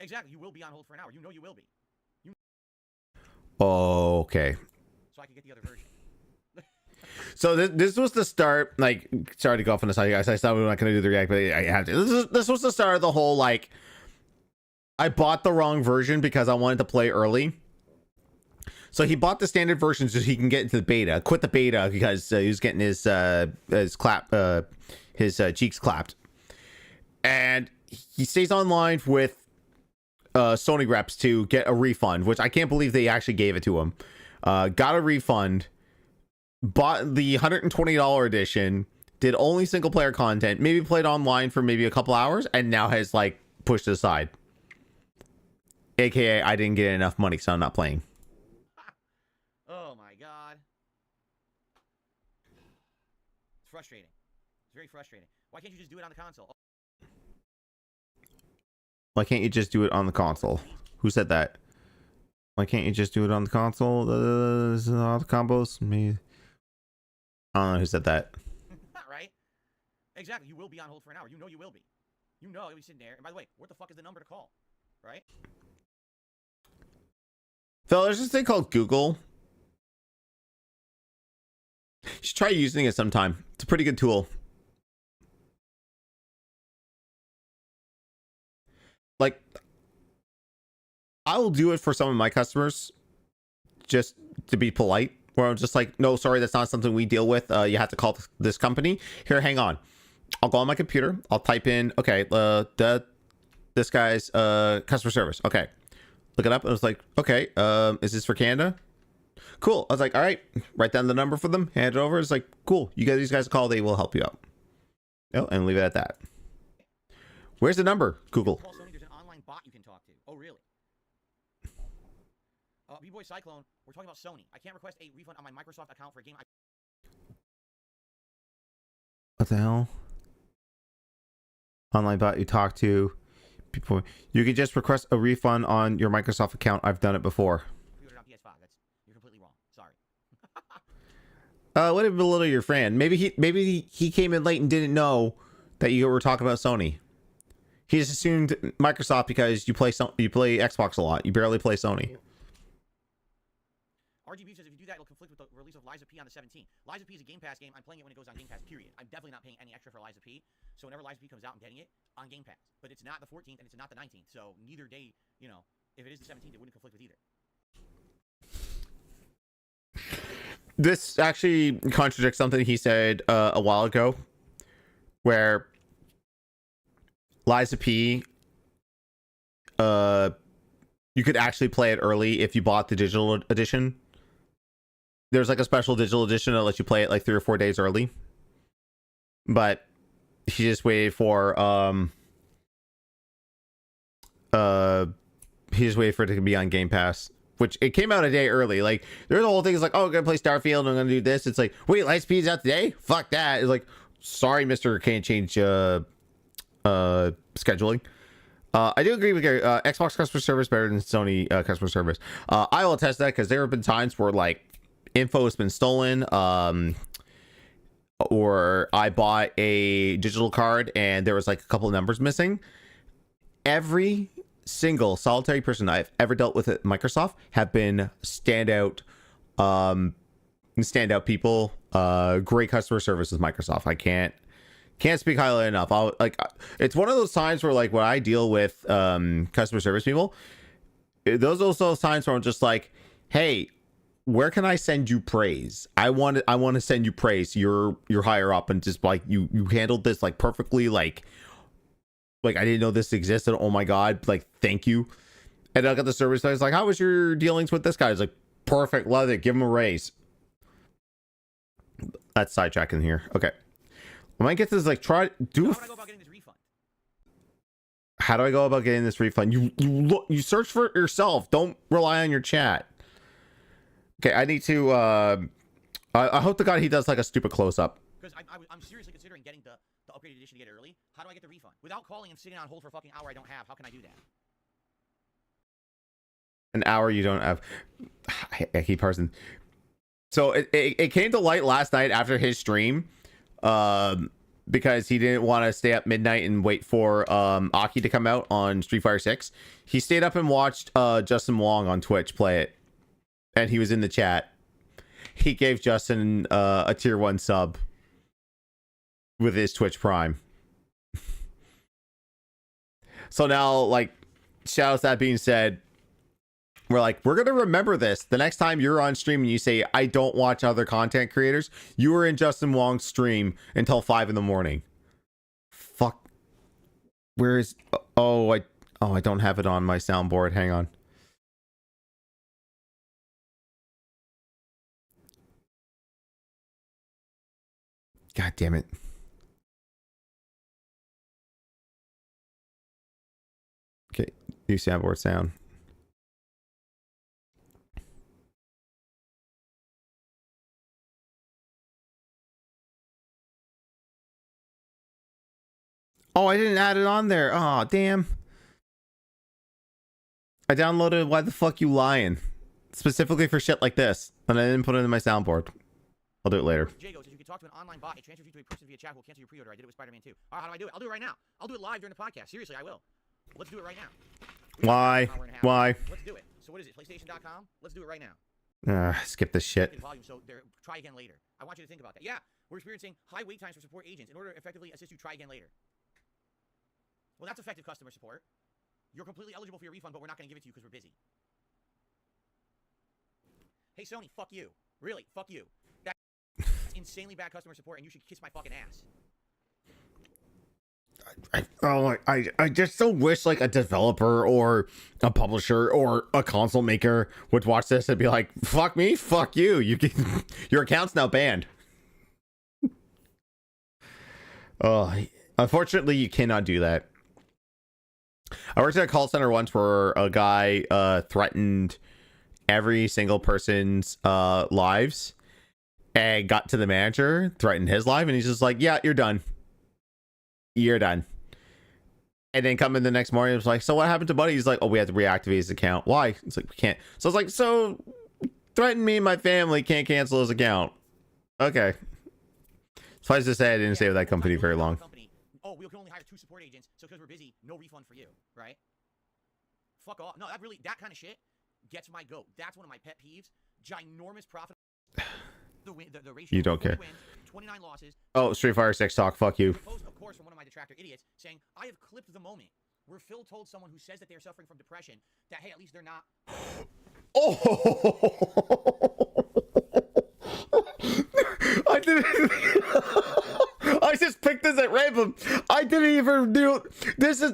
Exactly. You will be on hold for an hour. You know you will be. Okay. So I can get the other version. So this was the start. Like, sorry to go off on the side, guys. I thought we were not going to do the react, but I have to. This was the start of the whole, like, I bought the wrong version because I wanted to play early. So he bought the standard version so he can get into the beta. Quit the beta because he was getting his cheeks clapped, and he stays online with Sony reps to get a refund, which I can't believe they actually gave it to him. Got a refund. Bought the $120 edition, did only single player content, maybe played online for maybe a couple hours, and now has like pushed it aside. AKA, I didn't get enough money, so I'm not playing. Oh my god. It's frustrating. It's very frustrating. Why can't you just do it on the console? Why can't you just do it on the console? Who said that? Why can't you just do it on the console? All the combos? Me. I don't know who said that. Right? Exactly. You will be on hold for an hour. You know you will be. You know you'll be sitting there. And by the way, what the fuck is the number to call? Right? Phil, there's this thing called Google. You should try using it sometime. It's a pretty good tool. Like, I will do it for some of my customers just to be polite. Where I'm just like, no, sorry, that's not something we deal with. You have to call this company. Here, hang on. I'll go on my computer. I'll type in, okay, this guy's customer service. Okay. Look it up. And I was like, okay, is this for Canada? Cool. I was like, all right, write down the number for them, hand it over. It's like, cool. You get these guys a call. They will help you out. Oh, and leave it at that. Where's the number? Google. Call Sony, there's an online bot you can talk to. Oh, really? B-Boy Cyclone, we're talking about Sony. I can't request a refund on my Microsoft account for a game I... What the hell? Online bot you talk to people. You can just request a refund on your Microsoft account. I've done it before. pre-ordered on PS5. You're completely wrong. Sorry. What if belittle your friend? Maybe he came in late and didn't know that you were talking about Sony. He just assumed Microsoft because you play Xbox a lot. You barely play Sony. RGB says if you do that, it'll conflict with the release of Liza P on the 17th. Liza P is a Game Pass game. I'm playing it when it goes on Game Pass, period. I'm definitely not paying any extra for Liza P. So whenever Liza P comes out, I'm getting it on Game Pass. But it's not the 14th and it's not the 19th. So neither day, you know, if it is the 17th, it wouldn't conflict with either. This actually contradicts something he said a while ago, where Liza P, you could actually play it early if you bought the digital edition. There's like a special digital edition that lets you play it like 3 or 4 days early. But he just waited for he just waited for it to be on Game Pass, which it came out a day early. Like there's the whole thing is like, oh, I'm gonna play Starfield and I'm gonna do this. It's like, wait, Lightspeed's out today? Fuck that. It's like, sorry, mister, can't change scheduling. I do agree with Gary. Xbox customer service better than Sony customer service. I will attest that because there have been times where like info has been stolen, or I bought a digital card and there was like a couple of numbers missing. Every single solitary person I've ever dealt with at Microsoft have been standout people. Great customer service with Microsoft. I can't speak highly enough. It's one of those times where like when I deal with customer service people, those are also times where I'm just like, hey, where can I send you praise? I want to send you praise. You're higher up and just like you handled this like perfectly. Like I didn't know this existed. Oh my God. Like, thank you. And I got the service. I was like, how was your dealings with this guy? It's like, perfect. Love it. Give him a raise. That's sidetracking here. Okay. I might get this like How do I go about getting this refund? How do I go about getting this refund? You search for it yourself. Don't rely on your chat. Okay, I need to I hope to God he does like a stupid close-up. Because I'm seriously considering getting the upgraded edition to get it early. How do I get the refund? Without calling and sitting on hold for a fucking hour I don't have. How can I do that? An hour you don't have. I keep parsing. So it came to light last night after his stream. Because he didn't want to stay up midnight and wait for Aki to come out on Street Fighter 6. He stayed up and watched Justin Wong on Twitch play it. And he was in the chat. He gave Justin a tier 1 sub with his Twitch Prime. So now, like, shout out that being said, we're going to remember this. The next time you're on stream and you say, I don't watch other content creators, you were in Justin Wong's stream until 5 in the morning. Fuck. Where is... I don't have it on my soundboard. Hang on. God damn it. Okay, new soundboard sound. Oh, I didn't add it on there. Oh, damn. I downloaded Why the Fuck You Lying specifically for shit like this, and I didn't put it in my soundboard. I'll do it later. Jago says you can talk to an online bot. It transfers you to a person via chat who will cancel your pre-order. I did it with Spider-Man 2. All right, how do I do it? I'll do it right now. I'll do it live during the podcast. Seriously, I will. Let's do it right now. Why? Why? Let's do it. So what is it? PlayStation.com? Let's do it right now. Skip this shit. Volume, so try again later. I want you to think about that. Yeah, we're experiencing high wait times for support agents. In order to effectively assist you, try again later. Well, that's effective customer support. You're completely eligible for your refund, but we're not going to give it to you because we're busy. Hey, Sony, fuck you. Really, fuck you. That's insanely bad customer support, and you should kiss my fucking ass. I just so wish like a developer or a publisher or a console maker would watch this and be like, fuck me, fuck you. You can, your account's now banned. Unfortunately, you cannot do that. I worked at a call center once where a guy threatened every single person's lives and got to the manager, threatened his life, and he's just like, yeah, you're done. You're done. And then come in the next morning, it was like, so what happened to Buddy? He's like, oh, we had to reactivate his account. Why? It's like, we can't. So I was like, so threatened me and my family, can't cancel his account. Okay. Suffice to say, I didn't stay with that company very long. Oh, we can only hire 2 support agents, so because we're busy, no refund for you, right? Fuck off. No, that kind of shit gets my goat. That's one of my pet peeves. Ginormous profit. The ratio. You don't care. Wins, 29 losses. Oh, Street Fighter 6 talk. Fuck you. Post, of course, from one of my detractor idiots saying, I have clipped the moment where Phil told someone who says that they're suffering from depression that, hey, at least they're not. Oh! I didn't. I just picked this at random. I didn't even do. This is.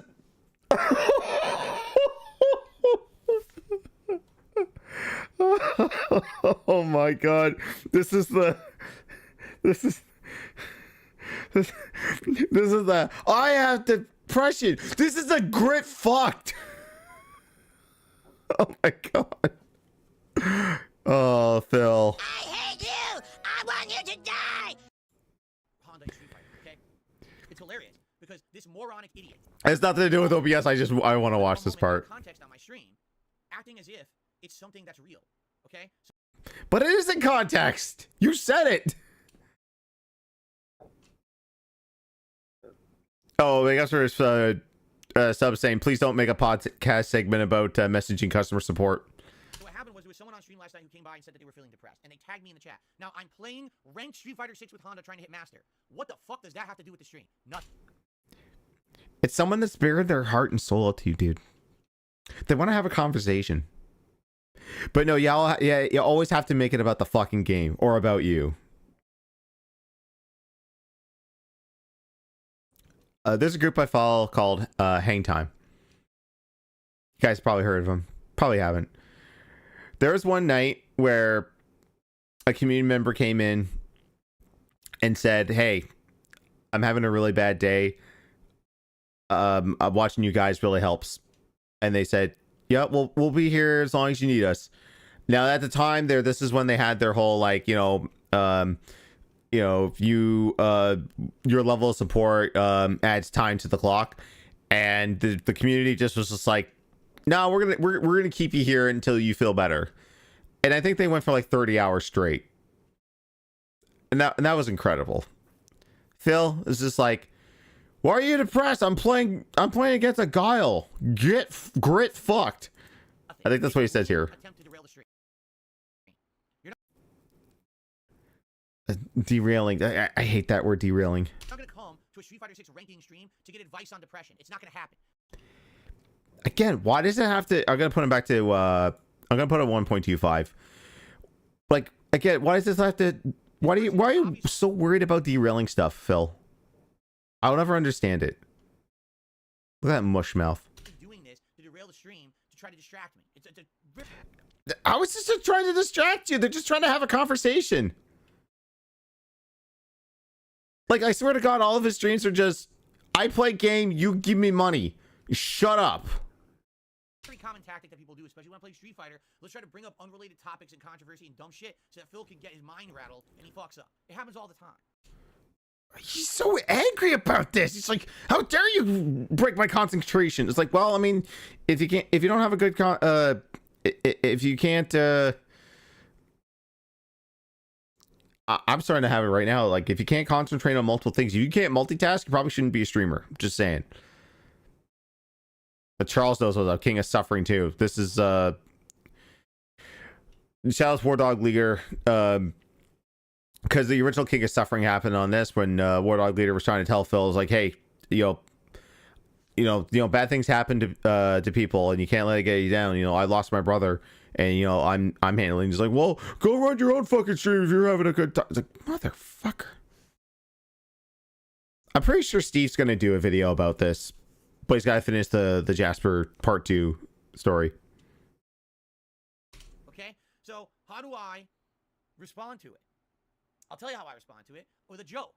Oh my god. This is the. This is the. I have depression. This is the grit fucked. Oh my god. Oh, Phil. I hate you! I want you to die! Honda and Street Fighter, okay? It's hilarious because this moronic idiot. It has nothing to do with OBS. I want to watch this part. Context on my stream, acting as if it's something that's real, okay? But it is in context. You said it. Oh, I guess there's sub saying, please don't make a podcast segment about messaging customer support. So what happened was there was someone on stream last night who came by and said that they were feeling depressed, and they tagged me in the chat. Now I'm playing ranked Street Fighter 6 with Honda trying to hit Master. What the fuck does that have to do with the stream? Nothing. It's someone that's bared their heart and soul to you, dude. They want to have a conversation. But no, you always have to make it about the fucking game or about you. There's a group I follow called Hang Time. You guys probably heard of them. Probably haven't. There was one night where a community member came in and said, hey, I'm having a really bad day. Watching you guys really helps. And they said, yeah, we'll be here as long as you need us. Now, at the time this is when they had their whole, like, your level of support adds time to the clock, and the community just was just like, no, we're gonna keep you here until you feel better. And I think they went for like 30 hours straight, and that was incredible. Phil is just like, why are you depressed? I'm playing against a Guile. Grit fucked. I think that's what he says here. Derailing. I hate that word, derailing. I'm not gonna come to a Street Fighter 6 ranking stream to get advice on depression. It's not gonna happen. Again, why does it have to? I'm gonna put him back to. I'm gonna put him 1.25. Like, again, why does this have to? Why are you so worried about derailing stuff, Phil? I'll never understand it. Look at that mush mouth. Doing this to derail the stream to try to distract me. I was just trying to distract you. They're just trying to have a conversation. Like, I swear to God, all of his streams are just, I play game, you give me money. Shut up. Pretty common tactic that people do, especially when I play Street Fighter. Let's try to bring up unrelated topics and controversy and dumb shit so that Phil can get his mind rattled and he fucks up. It happens all the time. He's so angry about this. He's like, how dare you break my concentration? It's like, well, I mean, if you don't have a good if you can't I'm starting to have it right now. Like, if you can't concentrate on multiple things, if you can't multitask, you probably shouldn't be a streamer. Just saying. But Charles knows what's up. King of Suffering too. This is Shadow's War Dog Leaguer, because the original King of Suffering happened on this when War Dog Leader was trying to tell Phil, was like, hey, you know, bad things happen to people, and you can't let it get you down. You know, I lost my brother, and you know, I'm handling. He's like, well, go run your own fucking stream if you're having a good time. It's like, motherfucker. I'm pretty sure Steve's gonna do a video about this, but he's gotta finish the Jasper Part 2 story. Okay, so how do I respond to it? I'll tell you how I respond to it with a joke.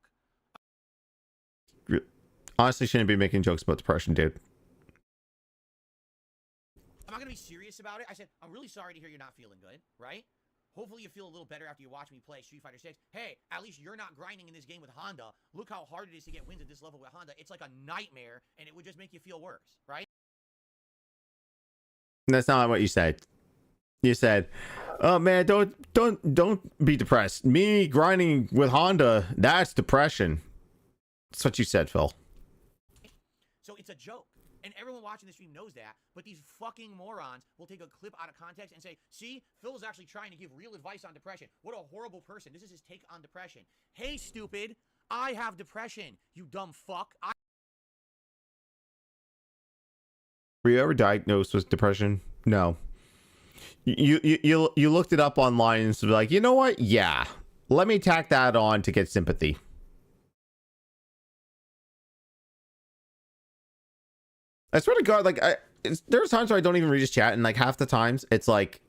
Honestly, shouldn't be making jokes about depression, dude. I'm not gonna be serious about it. I said, I'm really sorry to hear you're not feeling good, right? Hopefully you feel a little better after you watch me play Street Fighter 6. Hey, at least you're not grinding in this game with Honda. Look how hard it is to get wins at this level with Honda. It's like a nightmare, and it would just make you feel worse, right? That's not what you said. You said, Oh man, don't be depressed. Me grinding with Honda, that's depression. That's what you said, Phil. So it's a joke. And everyone watching the stream knows that, but these fucking morons will take a clip out of context and say, see, Phil's actually trying to give real advice on depression. What a horrible person. This is his take on depression. Hey, stupid, I have depression, you dumb fuck. Were you ever diagnosed with depression? No. You looked it up online and was like, you know what? Yeah, let me tack that on to get sympathy. I swear to God, like there's times where I don't even read his chat, and like half the times it's like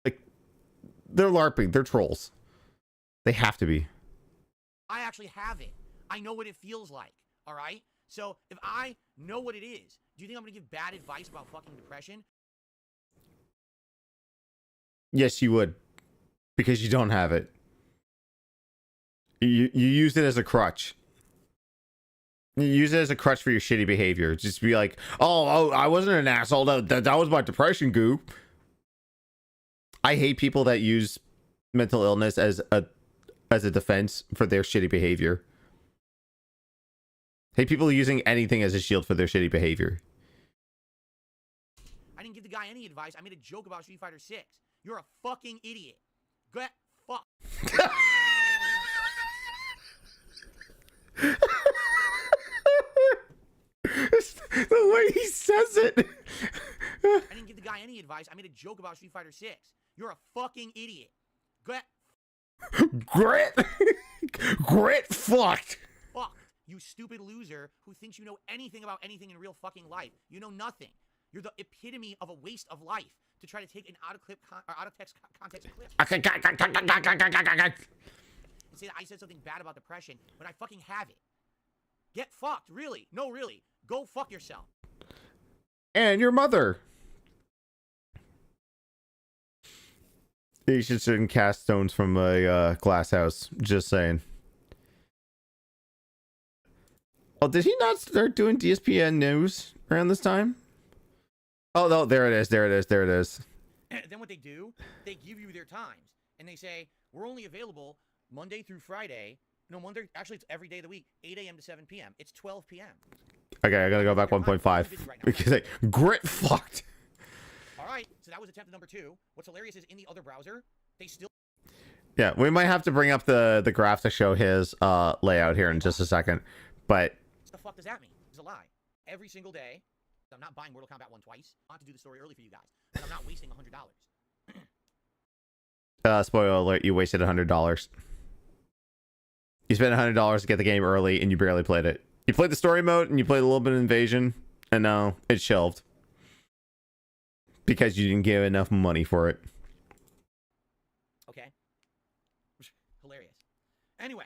they're LARPing, they're trolls. They have to be. I actually have it. I know what it feels like. All right. So if I know what it is, do you think I'm gonna give bad advice about fucking depression? Yes, you would, because you don't have it. You used it as a crutch. You use it as a crutch for your shitty behavior. Just be like, oh, I wasn't an asshole. That was my depression goo. I hate people that use mental illness as a defense for their shitty behavior. Hate people using anything as a shield for their shitty behavior. I didn't give the guy any advice. I made a joke about Street Fighter 6. You're a fucking idiot. Get fuck. The way he says it. I didn't give the guy any advice. I made a joke about Street Fighter 6. You're a fucking idiot. Get Grit fucked. fucked. You stupid loser who thinks you know anything about anything in real fucking life. You know nothing. You're the epitome of a waste of life to try to take an out of text context clip and say that I said something bad about depression when I fucking have it. Get fucked, really? No, really. Go fuck yourself. And your mother. You should sit cast stones from a glass house. Just saying. Oh, did he not start doing DSPN news around this time? Oh, no, there it is. There it is. There it is. Then what they do, they give you their times. And they say, we're only available Monday through Friday. No, Monday, actually, it's every day of the week, 8 a.m. to 7 p.m. It's 12 p.m. Okay, I gotta go back 1.5. Because like, grit fucked. All right, so that was attempt number 2. What's hilarious is in the other browser, they still... Yeah, we might have to bring up the graph to show his layout here in just a second. But... What the fuck does that mean? It's a lie. Every single day, I'm not buying Mortal Kombat 1 twice. I want to do the story early for you guys. But I'm not wasting $100. Spoiler alert, you wasted $100. You spent $100 to get the game early, and you barely played it. You played the story mode, and you played a little bit of Invasion, and now it's shelved. Because you didn't give enough money for it. Okay. Hilarious. Anyway.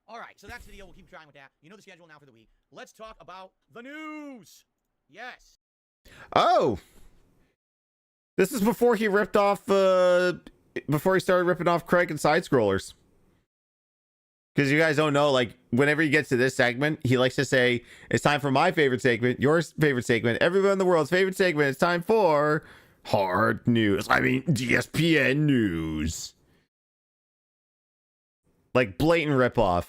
All right, so that's the deal. We'll keep trying with that. You know the schedule now for the week. Let's talk about the news. Yes. Oh! This is before he ripped off, before he started ripping off Craig and side-scrollers. Because you guys don't know, like, whenever he gets to this segment, he likes to say, it's time for my favorite segment, your favorite segment, everyone in the world's favorite segment. It's time for hard news. I mean, DSPN news. Like, blatant ripoff.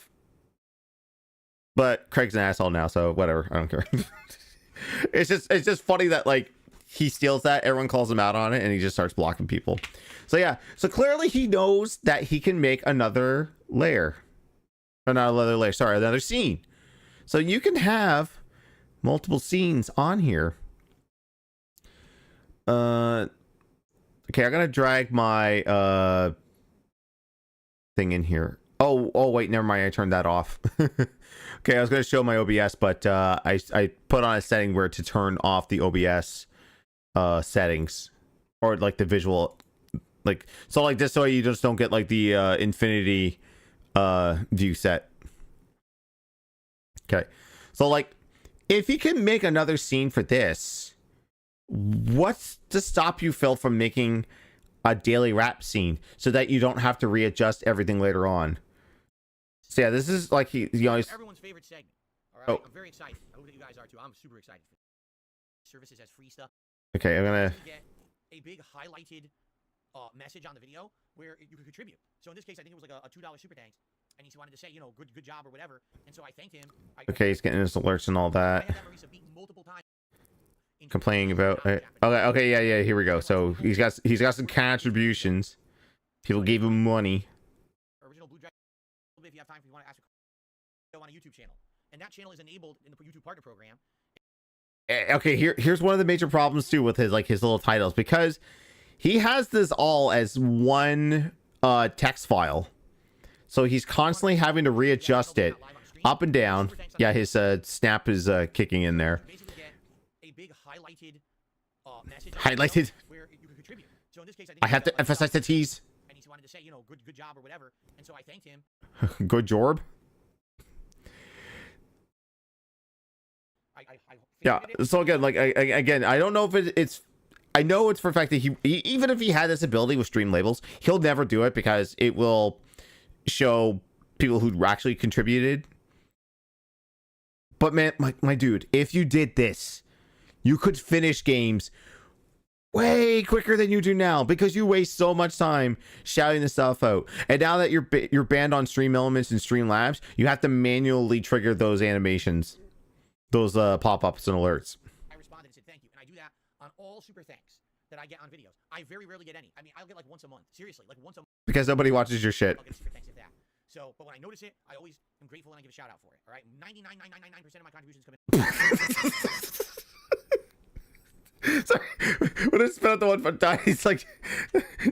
But Craig's an asshole now, so whatever. I don't care. It's just funny that, like, he steals that, everyone calls him out on it, and he just starts blocking people. So yeah, so clearly he knows that he can make another layer. Or not another layer, sorry, another scene. So you can have multiple scenes on here. Okay, I'm gonna drag my thing in here. Oh wait, never mind, I turned that off. Okay, I was gonna show my OBS, but I put on a setting where to turn off the OBS settings, or like the visual, like, so like this way you just don't get like the infinity view set. Okay, so like if you can make another scene for this, what's to stop you, Phil, from making a daily rap scene so that you don't have to readjust everything later on? So yeah, this is like he always... everyone's favorite segment. All right, I'm very excited. I hope that you guys are too. I'm super excited for services as free stuff. Okay, I'm gonna get a big highlighted message on the video where you could contribute. So in this case, I think it was like a $2 super thanks, and he wanted to say, you know, good job or whatever. And so I thanked him. Okay, he's getting his alerts and all I that. had that Marisa beaten multiple times. Complaining about. Okay, yeah. Here we go. So he's got some contributions. People gave him money. Original Blue Dragon. If you have time, if you want to ask a on a YouTube channel, and that channel is enabled in the YouTube partner program. Okay, here's one of the major problems too with his little titles, because he has this all as one text file, so he's constantly having to readjust it up and down. Yeah, his snap is kicking in there. A big highlighted message Highlighted. where you could contribute. So in this case, I have to emphasize the T's. And he wanted to say, you know, good job or whatever. And so I thanked him. Good job. Yeah. So again, like I don't know if it's. I know it's for a fact that he even if he had this ability with stream labels, he'll never do it because it will show people who actually contributed. But man, my dude, if you did this, you could finish games way quicker than you do now, because you waste so much time shouting this stuff out. And now that you're banned on Stream Elements and Stream Labs, you have to manually trigger those animations, those pop-ups and alerts. I responded and said thank you, and I do that on all super thanks that I get on videos. I very rarely get any. I mean, I'll get like once a month. Seriously, like once a month. Because nobody watches your shit. I'll get a super thanks if that. So, but when I notice it, I always am grateful and I give a shout out for it. All right, 99.999% of my contributions come in. Sorry, when I spell out the one for die, it's like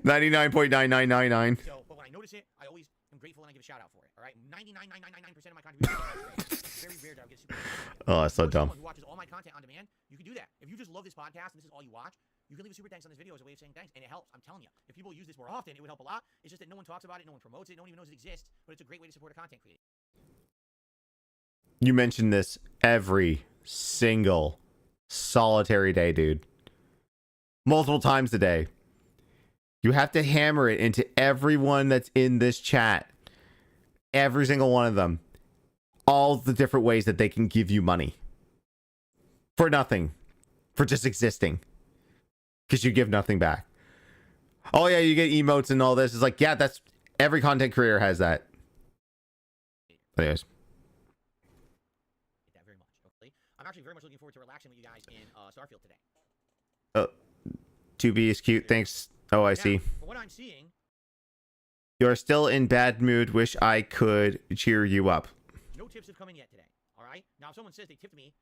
99.9999. So, but when I notice it, I always am grateful and I give a shout out for it. All right, 99.999% of my contributions come in. It's very rare that I get super thanks. Oh, that's so dumb. Who watches all my content on demand, you can do that. If you just love this podcast and this is all you watch, you can leave a super thanks on this video as a way of saying thanks, and it helps. I'm telling you. If people use this more often, it would help a lot. It's just that no one talks about it, no one promotes it, no one even knows it exists, but it's a great way to support a content creator. You mention this every single solitary day, dude. Multiple times a day. You have to hammer it into everyone that's in this chat. Every single one of them. All the different ways that they can give you money. For nothing. For just existing. Because you give nothing back. Oh yeah, you get emotes and all this. It's like, yeah, that's every content creator has that. Anyways. That very much. Okay. I'm actually very much looking forward to relaxing with you guys in Starfield today. 2B is cute. Thanks. Oh, I see. From what I'm seeing, You're still in bad mood. Wish I could cheer you up. no tips have come in yet today. All right. Now, if someone says they tipped me,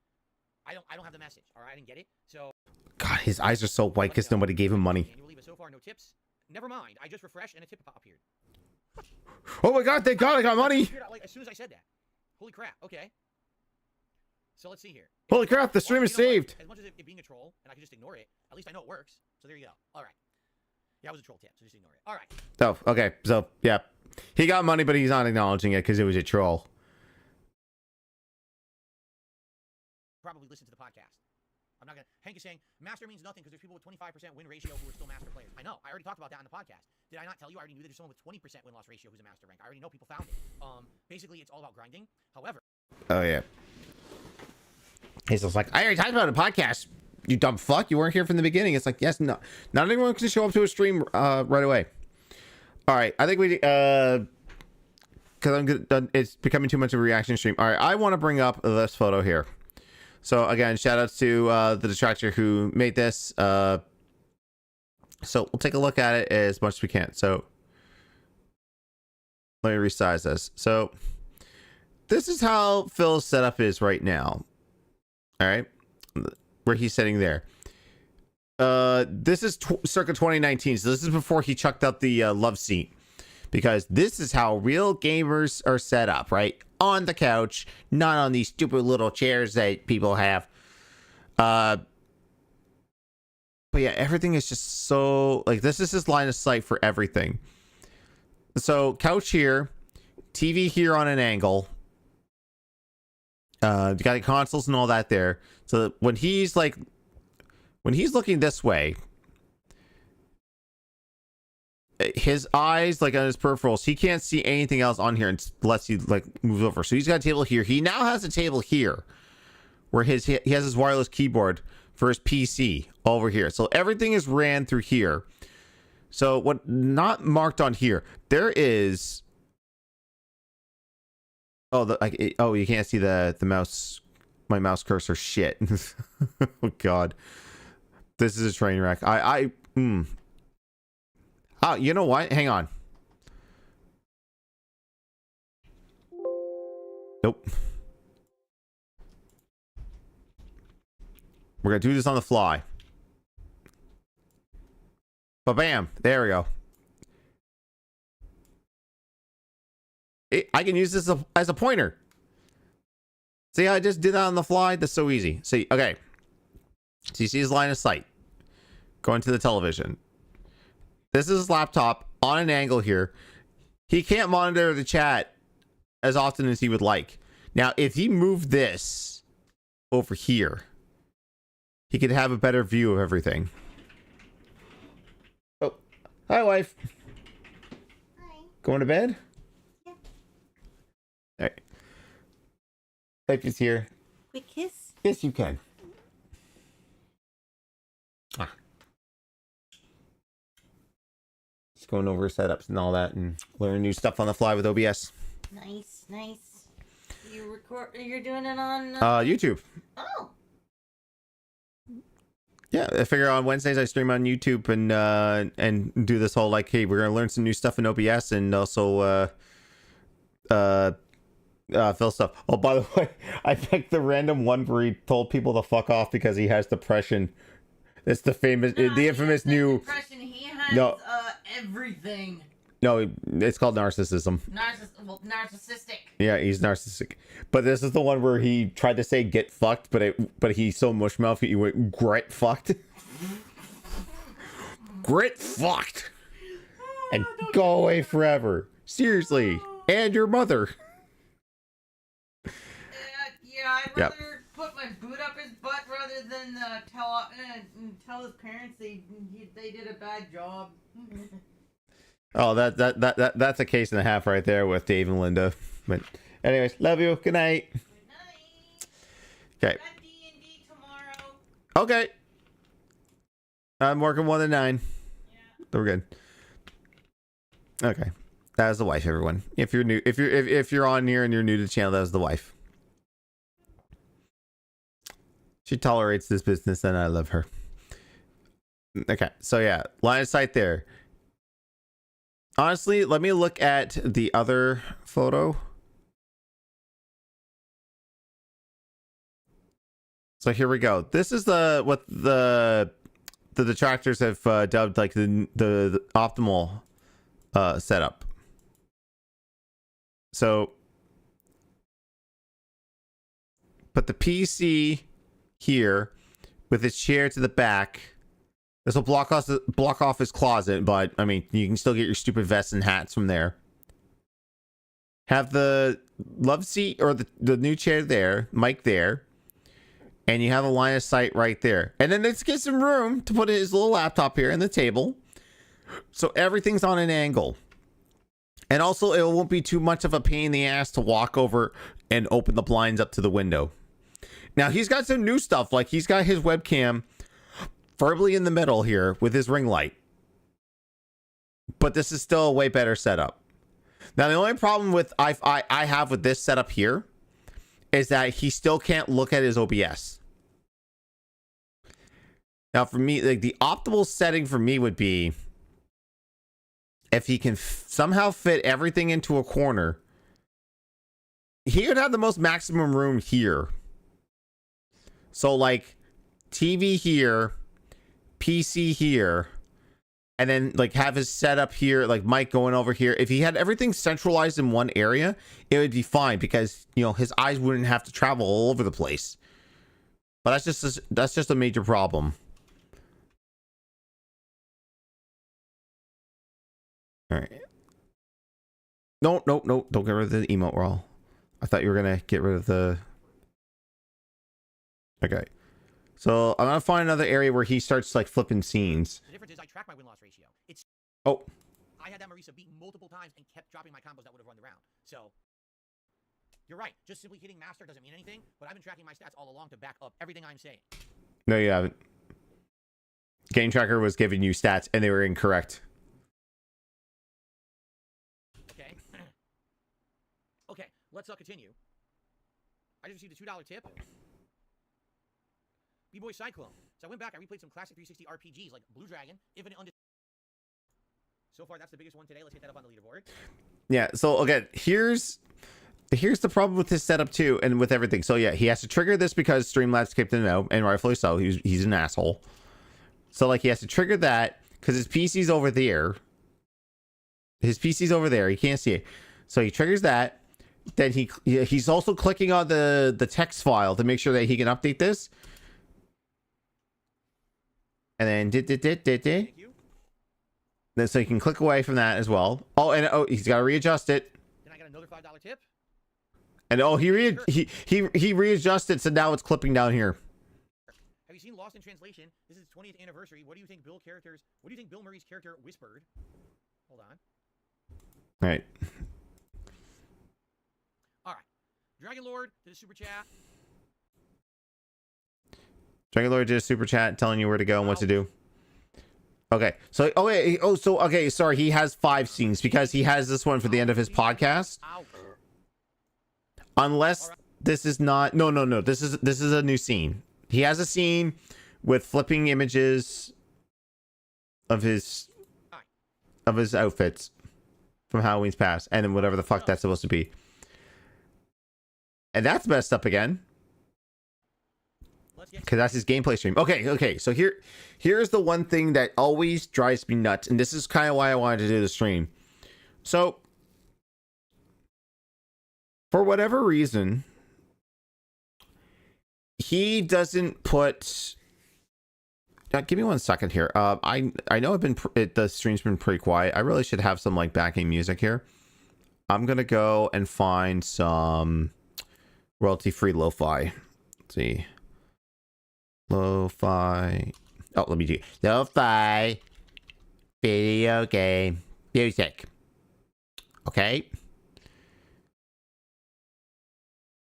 I don't have the message. All right, I didn't get it. So. God, his eyes are so white because nobody gave him money. Annually, but so far, no tips. Never mind. I just refreshed and a tip appeared. Oh my God! Thank God I got money. Like, as soon as I said that. Holy crap. Okay. So let's see here. Holy crap! The stream is saved. As much as it being a troll, and I can just ignore it, at least I know it works. So there you go. All right. Yeah, it was a troll tip, so just ignore it. All right. Oh, okay. So yeah, he got money, but he's not acknowledging it because it was a troll. Probably listen to the podcast. I'm not gonna. Hank is saying master means nothing because there's people with 25% win ratio who are still master players. I know. I already talked about that on the podcast. Did I not tell you? I already knew that there's someone with 20% win loss ratio who's a master rank. I already know people found it. Basically, it's all about grinding. However. Oh yeah. He's just like, I already talked about a podcast. You dumb fuck. You weren't here from the beginning. It's like, yes, no, not everyone can show up to a stream right away. All right, I think we because I'm good. It's becoming too much of a reaction stream. All right, I want to bring up this photo here. So again, shout outs to the detractor who made this. So we'll take a look at it as much as we can. So let me resize this. So this is how Phil's setup is right now. All right, where he's sitting there. This is circa 2019, so this is before he chucked out the love seat, because this is how real gamers are set up, right? On the couch, not on these stupid little chairs that people have. But yeah, everything is just so like, this is his line of sight for everything. So couch here, TV here on an angle. You got the consoles and all that there. So when he's looking this way, his eyes, like on his peripherals, he can't see anything else on here unless he like moves over. So he's got a table here. He now has a table here where he has his wireless keyboard for his PC over here. So everything is ran through here. So what not marked on here? There is. Oh, you can't see the mouse. My mouse cursor. Shit. Oh God, this is a train wreck. Oh, you know what? Hang on. Nope. We're gonna do this on the fly. But bam, there we go. I can use this as a pointer. See how I just did that on the fly? That's so easy. See, okay. So you see his line of sight. Going to the television. This is his laptop on an angle here. He can't monitor the chat as often as he would like. Now, if he moved this over here, he could have a better view of everything. Oh, hi, wife. Hi. Going to bed? Yeah. All right. Wife is here. Quick kiss. Yes, you can. Just going over setups and all that and learning new stuff on the fly with OBS. Nice, nice. You're doing it on YouTube. Oh. Yeah, I figure on Wednesdays I stream on YouTube and do this whole like, hey, we're gonna learn some new stuff in OBS and also Phil stuff. Oh, by the way, I picked the random one where he told people to fuck off because he has depression. It's the famous, the infamous new. Depression. He has No. Everything. No, it's called narcissism. Narcissistic. Yeah, he's narcissistic. But this is the one where he tried to say "get fucked," but he's so mushmouth he went "grit fucked." Grit fucked, and go away forever. Seriously, and your mother. Yeah, I'd Yep. rather put my boot up his butt rather than tell his parents they did a bad job. Oh, that's a case and a half right there with Dave and Linda. But anyways, love you. Good night. Good night. Okay. Got D&D tomorrow. Okay. I'm working 1 to 9. Yeah. We're good. Okay. That is the wife, everyone. If you're new, if you're on here and you're new to the channel, that is the wife. She tolerates this business and I love her. Okay. So yeah, line of sight there. Honestly, let me look at the other photo. So here we go. This is what the detractors have dubbed like the optimal setup. So put the PC here with its chair to the back. This will block off his closet, but I mean, you can still get your stupid vests and hats from there. Have the love seat or the new chair there, mic there, and you have a line of sight right there. And then let's get some room to put his little laptop here in the table, so everything's on an angle. And also, it won't be too much of a pain in the ass to walk over and open the blinds up to the window. Now he's got some new stuff, like he's got his webcam firmly in the middle here with his ring light, but this is still a way better setup. Now the only problem with I have with this setup here is that he still can't look at his OBS. Now for me, like the optimal setting for me would be if he can somehow fit everything into a corner. He would have the most maximum room here. So like TV here, PC here, and then like have his setup here, like mic going over here. If he had everything centralized in one area, it would be fine because, you know, his eyes wouldn't have to travel all over the place. But that's just a major problem. All right. No, don't get rid of the emote roll. I thought you were gonna get rid of the. Okay. So I'm gonna find another area where he starts like flipping scenes. The difference is I track my win-loss ratio. It's Oh, I had that Marisa beat multiple times and kept dropping my combos that would have run the round. So you're right. Just simply hitting master doesn't mean anything, but I've been tracking my stats all along to back up everything I'm saying. no, you haven't. Game Tracker was giving you stats and they were incorrect. Okay. Okay, let's continue. I just received a $2 tip. B-Boy Cyclone. So I went back, I replayed some classic 360 RPGs like Blue Dragon, Infinite Undisputed. So far, that's the biggest one today. Let's get that up on the leaderboard. Yeah, so again, here's the problem with his setup too, and with everything. So yeah, he has to trigger this because Streamlabs kicked him out, and rightfully so. He's an asshole. So like he has to trigger that because his PC's over there. His PC's over there. He can't see it. So he triggers that. Then he's also clicking on the text file to make sure that he can update this. And then Thank you. then so you can click away from that as well. Oh, and he's got to readjust it. Then I got another $5 tip. And he readjusted, so now it's clipping down here. Have you seen Lost in Translation? This is its 20th anniversary. What do you think Bill Murray's character whispered? Hold on. All right. All right. Dragon Lord did a super chat. Dragon Lord did a super chat telling you where to go and what to do. Okay. So okay, sorry, he has 5 scenes because he has this one for the end of his podcast. Ow. Unless this is not no. This is a new scene. He has a scene with flipping images of his outfits from Halloween's past, and then whatever the fuck that's supposed to be. And that's messed up again. Because that's his gameplay stream. Okay. So here's the one thing that always drives me nuts, and this is kind of why I wanted to do the stream. So for whatever reason, he doesn't put. Give me 1 second here. I know the stream's been pretty quiet. I really should have some like backing music here. I'm gonna go and find some royalty-free lo-fi. Let's see. Lo-fi. Oh, let me do lo-fi video game music. Okay.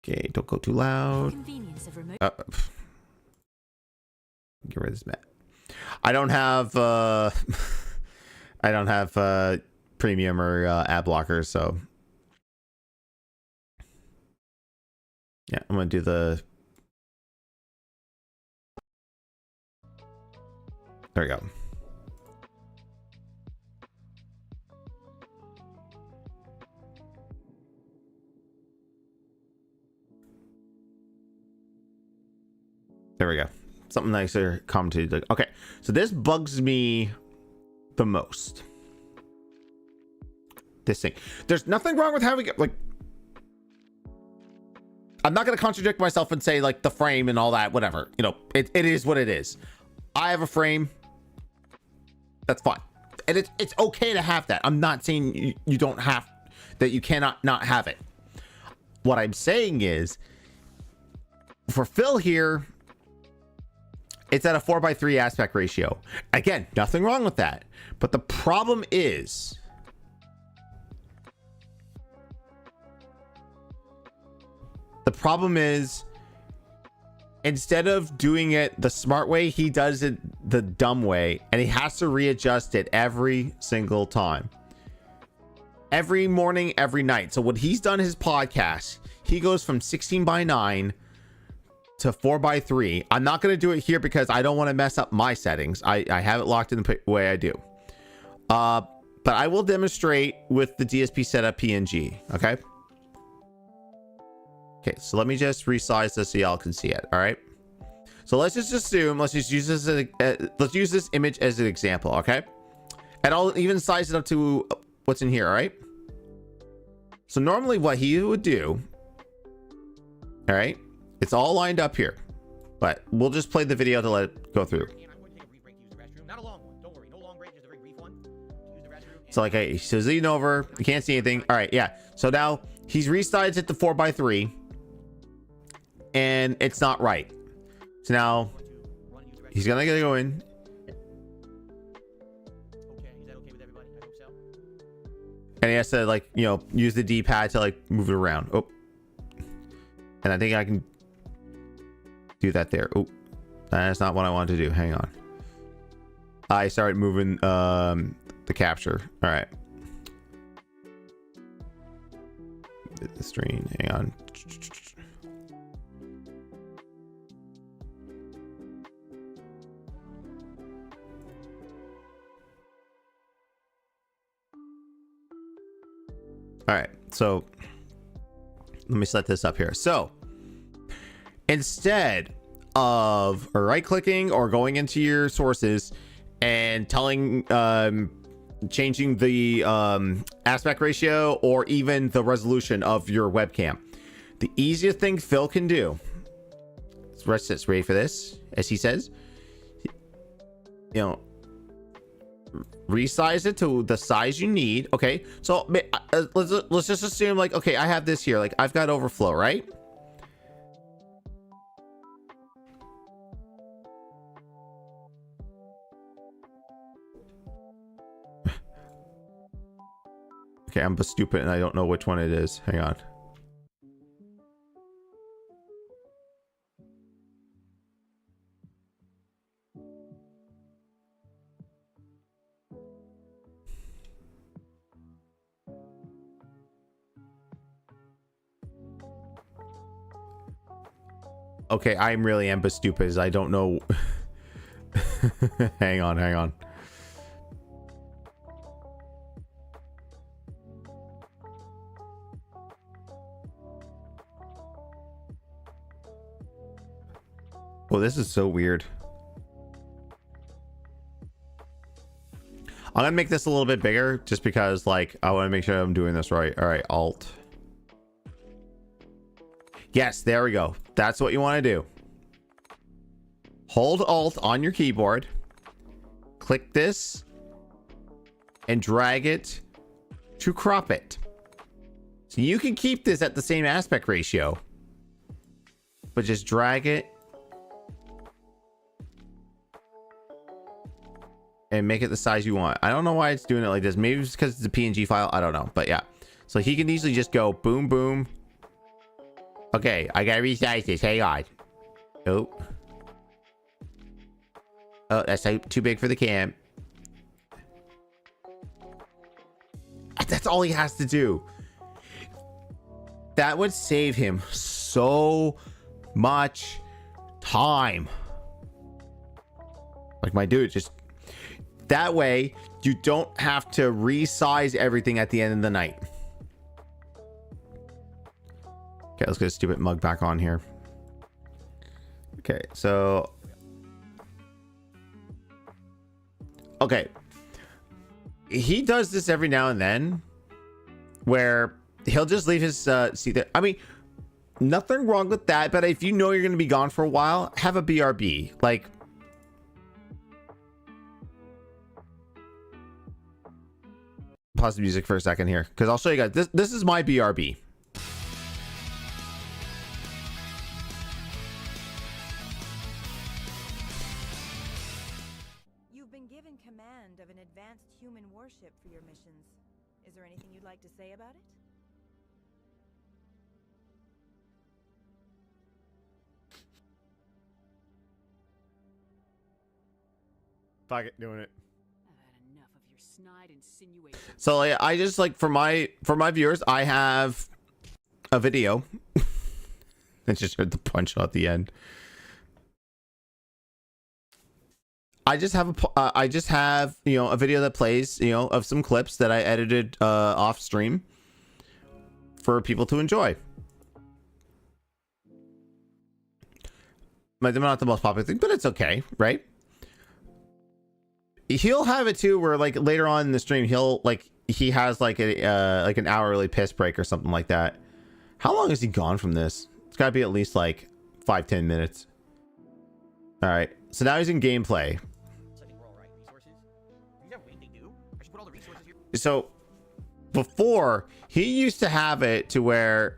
Okay, don't go too loud. Get rid of this map. I don't have premium or ad blockers, so yeah, I'm gonna do the. There we go. There we go. Something nicer commented. Okay, so this bugs me the most. This thing. There's nothing wrong with having it. Like, I'm not going to contradict myself and say like the frame and all that, whatever. You know, it is what it is. I have a frame. That's fine. And it's okay to have that. I'm not saying you don't have, that you cannot not have it. What I'm saying is, for Phil here, it's at a 4:3 aspect ratio. Again, nothing wrong with that. But the problem is, instead of doing it the smart way, he does it the dumb way, and he has to readjust it every single time. Every morning, every night. So what he's done his podcast, he goes from 16:9 to 4:3. I'm not going to do it here because I don't want to mess up my settings. I have it locked in the way I do. But I will demonstrate with the DSP setup PNG. Okay. Okay, so let me just resize this so y'all can see it. All right. So let's just assume, let's just use this let's use this image as an example. Okay. And I'll even size it up to what's in here. All right. So normally what he would do, all right, it's all lined up here, but we'll just play the video to let it go through. And I'm going to take a brief break to use the restroom. Not a long one. Don't worry. No long break. Just a very brief one. To use the restroom. So like, hey, so lean over. You can't see anything. All right. Yeah. So now he's resized it to 4:3 and it's not right. So now he's going to go in. Okay. Is that okay with everybody? I hope so. And he has to like, you know, use the D-pad to like move it around. Oh. And I think I can do that there. Oh, that's not what I wanted to do. Hang on. I started moving the capture. All right. The stream, hang on. All right, so let me set this up here. So instead of right clicking or going into your sources and telling changing the aspect ratio or even the resolution of your webcam, the easiest thing Phil can do, rest this, ready for this, as he says, you know, resize it to the size you need. Okay, so let's just assume, like, okay, I have this here, like I've got overflow, right? Okay, I'm stupid and I don't know which one it is. Hang on. Okay, I'm really stupid as I don't know. hang on. Oh, this is so weird. I'm gonna make this a little bit bigger just because, like, I want to make sure I'm doing this right. All right, Alt. Yes, there we go. That's what you want to do. Hold Alt on your keyboard. Click this and drag it to crop it. So you can keep this at the same aspect ratio, but just drag it and make it the size you want. I don't know why it's doing it like this. Maybe it's because it's a PNG file. I don't know, but yeah. So he can easily just go boom, boom. Okay, I gotta resize this. Hang on. Oh. Oh, that's too big for the cam. That's all he has to do. That would save him so much time. Like, my dude, just... That way, you don't have to resize everything at the end of the night. Okay, let's get a stupid mug back on here. Okay, so... Okay. He does this every now and then, where he'll just leave his seat there. I mean, nothing wrong with that, but if you know you're going to be gone for a while, have a BRB. Like... Pause the music for a second here, because I'll show you guys. This is my BRB. You've been given command of an advanced human warship for your missions. Is there anything you'd like to say about it? Fuck it, doing it. Snide insinuation. So I just, like, for my viewers, I have a video. I just heard the punch at the end. I just have you know, a video that plays, you know, of some clips that I edited off stream for people to enjoy. They're not the most popular thing, but it's okay, right? He'll have it too, where, like, later on in the stream, he has like an hourly piss break or something like that. How long is he gone from this? It's got to be at least like 5-10 minutes. All right, so now he's in gameplay. So before, he used to have it to where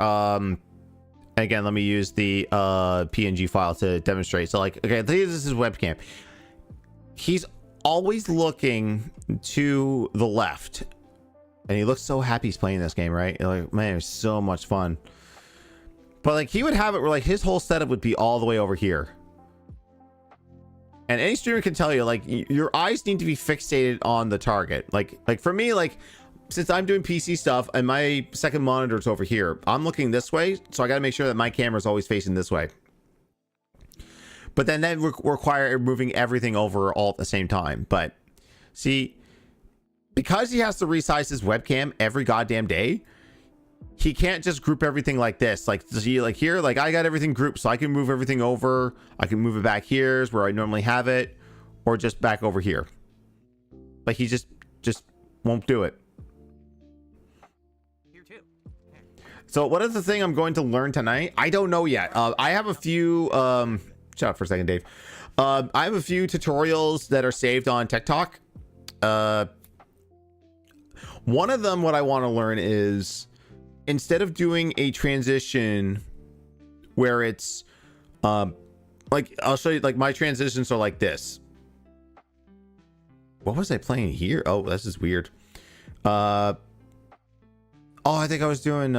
again, let me use the PNG file to demonstrate. So, like, okay, this is his webcam. He's always looking to the left, and he looks so happy he's playing this game, right? Like, man, it's so much fun. But, like, he would have it where, like, his whole setup would be all the way over here, and any streamer can tell you, like, your eyes need to be fixated on the target. Like for me, like, since I'm doing PC stuff and my second monitor's over here, I'm looking this way, so I got to make sure that my camera's always facing this way. But then that require moving everything over all at the same time. But see, because he has to resize his webcam every goddamn day, he can't just group everything like this. Like, see, like here, like I got everything grouped, so I can move everything over. I can move it back here is where I normally have it, or just back over here. Like he just won't do it. Here too. So what is the thing I'm going to learn tonight? I don't know yet. I have a few shut up for a second, Dave. I have a few tutorials that are saved on TikTok. One of them, what I want to learn is, instead of doing a transition where it's like, I'll show you, like my transitions are like this. What was I playing here? Oh, this is weird. Oh, I think I was doing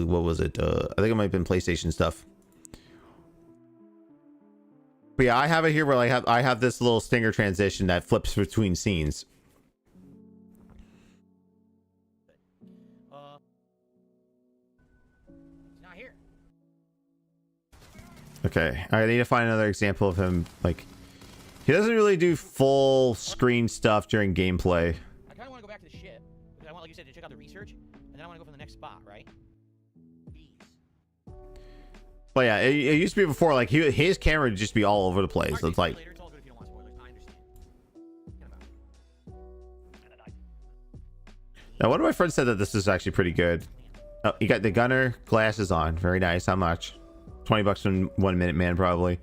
what was it? I think it might have been PlayStation stuff. But yeah, I have it here where I have this little stinger transition that flips between scenes. It's not here. Okay, I need to find another example of him. Like, he doesn't really do full screen stuff during gameplay. I kind of want to go back to the ship because I want, like you said, to check out the research, and then I want to go for the next spot, right? Bees. But yeah, it used to be before, like his camera would just be all over the place. So it's like, Later, it's all good if you don't want spoilers. I understand. Forget about it. now one of my friends said that this is actually pretty good. Oh, you got the gunner glasses on. Very nice. How much? $20 in 1 minute, man, probably.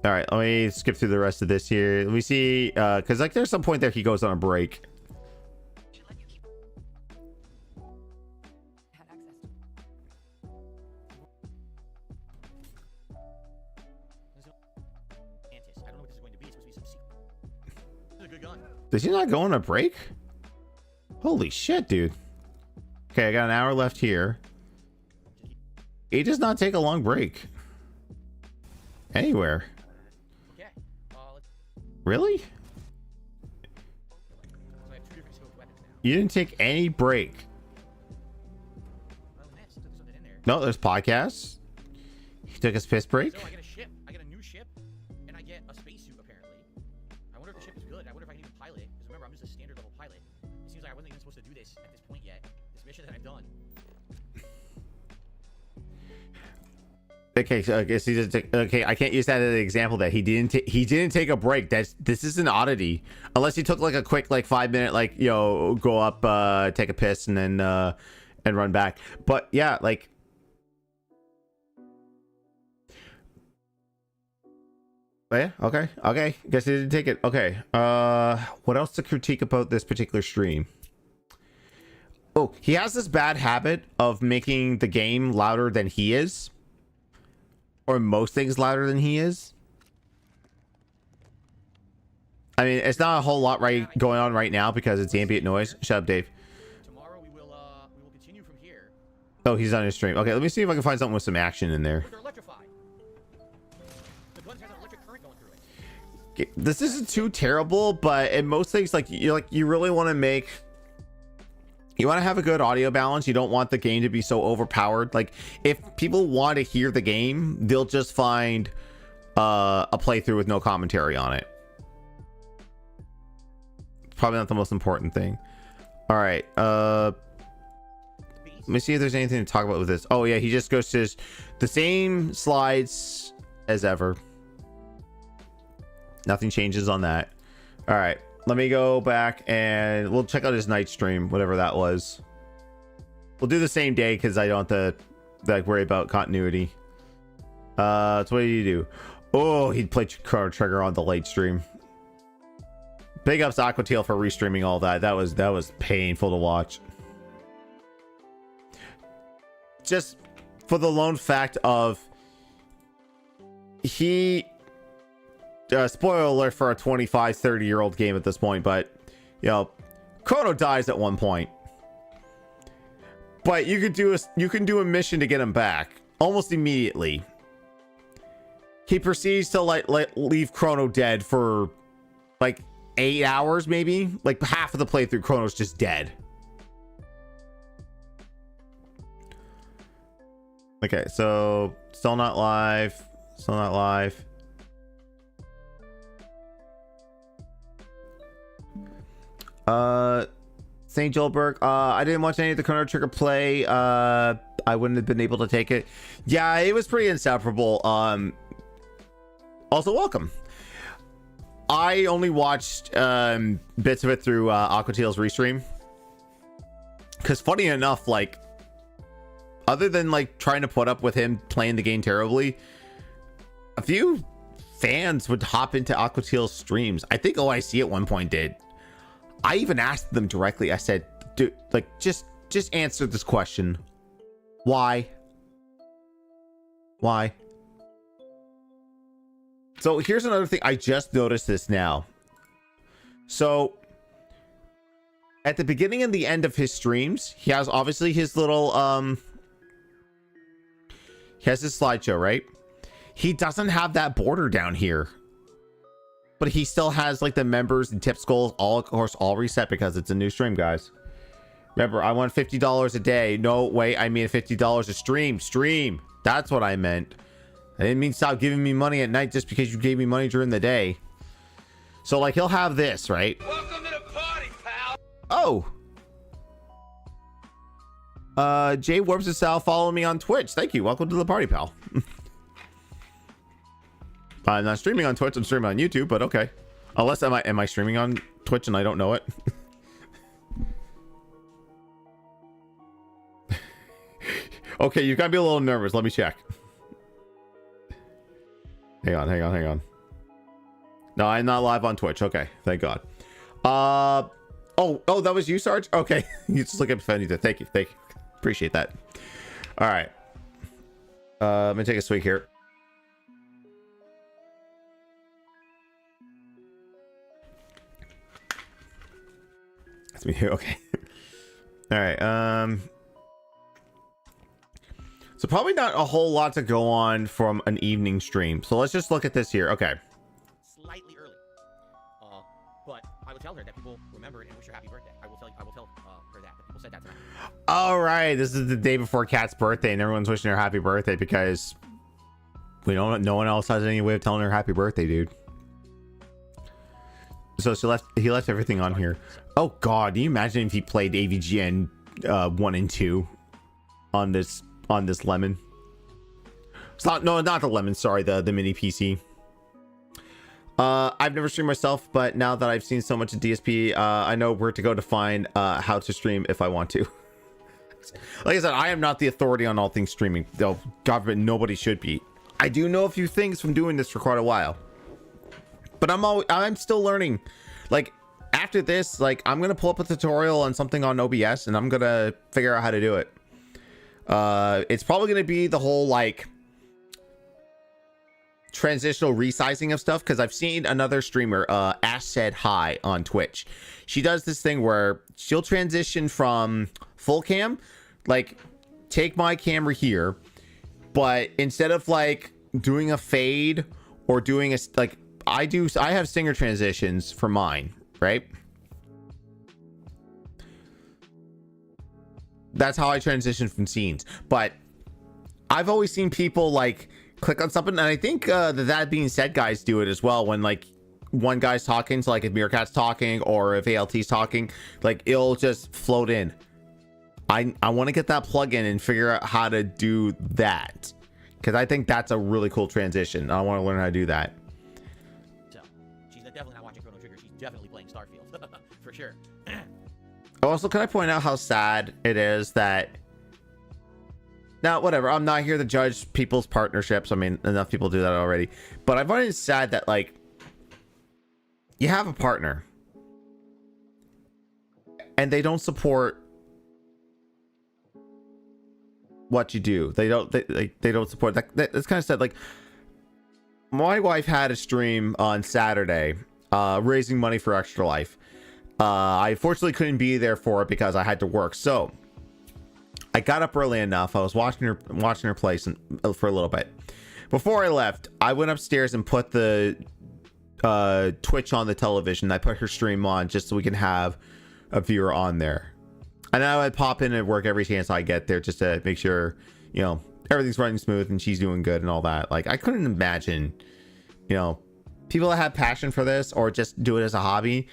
All right, let me skip through the rest of this here. Let me see, because like there's some point there he goes on a break. I don't know what this is going to be. It's supposed to be some secret. This is a good gun. Does he not go on a break? Holy shit, dude. Okay, I got an hour left here. He does not take a long break. Anywhere. Okay. Let's... Really? So I have 2 different scoped weapons now. You didn't take any break. Well, man, there's something in there. No, there's podcasts. He took his piss break. So I get a ship. I get a new ship, and I get a spacesuit. Apparently, I wonder if the ship is good. I wonder if I can even pilot it. Because remember, I'm just a standard level pilot. It seems like I wasn't even supposed to do this at this point yet. This mission that I've done. Okay, so I guess he didn't take, okay, I can't use that as an example that he didn't take a break. This is an oddity. Unless he took like a quick like 5 minute like, you know, go up, take a piss and then and run back. But yeah, like yeah, okay. Guess he didn't take it. Okay. What else to critique about this particular stream? Oh, he has this bad habit of making the game louder than he is. Or most things louder than he is. I mean, it's not a whole lot going on right now because it's ambient noise. Shut up, Dave. Tomorrow we will continue from here. Oh, he's on his stream. Okay, let me see if I can find something with some action in there. But they're electrified. The gun has an electric current going through it. Okay, this isn't too terrible, but in most things, you really want to make. You want to have a good audio balance. You don't want the game to be so overpowered. Like, if people want to hear the game, they'll just find a playthrough with no commentary on it. Probably not the most important thing. All right. Let me see if there's anything to talk about with this. Oh yeah, he just goes to the same slides as ever. Nothing changes on that. All right. Let me go back and we'll check out his night stream, whatever that was. We'll do the same day because I don't have to like worry about continuity. So what did you do? Oh, he played Chrono Trigger on the late stream. Big ups Aquatail for restreaming all that. That was painful to watch. Just for the lone fact of he. Spoiler alert for a 25-30-year-old game at this point, but you know, Chrono dies at one point. But you can do a mission to get him back almost immediately. He proceeds to like leave Chrono dead for like 8 hours, maybe. Like half of the playthrough, Chrono's just dead. Okay, so still not live. Still not live. St. Joelberg, I didn't watch any of the Chrono Trigger play. I wouldn't have been able to take it. Yeah, it was pretty insufferable. Also, welcome. I only watched bits of it through Aquatiel's restream. Because funny enough, like, other than like trying to put up with him playing the game terribly, a few fans would hop into Aquatiel's streams. I think OIC at one point did. I even asked them directly. I said, dude, like, just answer this question. Why? Why? So here's another thing. I just noticed this now. So at the beginning and the end of his streams, he has obviously his little, he has his slideshow, right? He doesn't have that border down here. But he still has like the members and tip goals all, of course, all reset because it's a new stream, guys. Remember, I want $50 a day. No, wait, I mean $50 a stream. Stream. That's what I meant. I didn't mean stop giving me money at night just because you gave me money during the day. So like he'll have this, right? Welcome to the party, pal. Oh. Jay Warps and Sal, follow me on Twitch. Thank you. Welcome to the party, pal. I'm not streaming on Twitch. I'm streaming on YouTube, but okay. Unless am I streaming on Twitch and I don't know it? Okay, you gotta be a little nervous. Let me check. Hang on. No, I'm not live on Twitch. Okay, thank God. Oh, that was you, Sarge? Okay, you just look at Fenny. Thank you. Appreciate that. All right. Let me take a swig here. That's me here. Okay. All right. So probably not a whole lot to go on from an evening stream. So let's just look at this here. Okay. Slightly early. But I will tell her that people remember it and wish her happy birthday. I will tell her that people said that to her. All right. This is the day before Kat's birthday, and everyone's wishing her happy birthday because no one else has any way of telling her happy birthday, dude. So he left everything on here. Oh God, can you imagine if he played AVGN 1 and 2 on this lemon? It's not the lemon, sorry, the mini PC. I've never streamed myself, but now that I've seen so much of DSP, I know where to go to find how to stream if I want to. Like I said, I am not the authority on all things streaming, though. God forbid, nobody should be. I do know a few things from doing this for quite a while, but I'm still learning. Like after this, like I'm gonna pull up a tutorial on something on OBS and I'm gonna figure out how to do it. It's probably gonna be the whole like transitional resizing of stuff, because I've seen another streamer, Ash Said Hi on Twitch. She does this thing where she'll transition from full cam, like take my camera here, but instead of like doing a fade or doing a like I have stinger transitions for mine, right? That's how I transition from scenes. But I've always seen people like click on something, and I think that being said, guys do it as well when like one guy's talking. So like if Meerkat's talking or if ALT's talking, like it'll just float in. I want to get that plugin and figure out how to do that, because I think that's a really cool transition. I want to learn how to do that. So she's definitely not watching Chrono Trigger. She's definitely playing Starfield for sure. Also, can I point out how sad it is that now, whatever, I'm not here to judge people's partnerships. I mean, enough people do that already, but I find it sad that like you have a partner and they don't support what you do. They don't support that. That's kind of sad. Like my wife had a stream on Saturday raising money for Extra Life. I fortunately couldn't be there for it because I had to work, so I got up early enough. I was watching her play for a little bit. Before I left, I went upstairs and put the Twitch on the television. I put her stream on just so we can have a viewer on there. And I would pop in and work every chance I get there just to make sure, you know, everything's running smooth and she's doing good and all that. Like, I couldn't imagine, you know, people that have passion for this or just do it as a hobby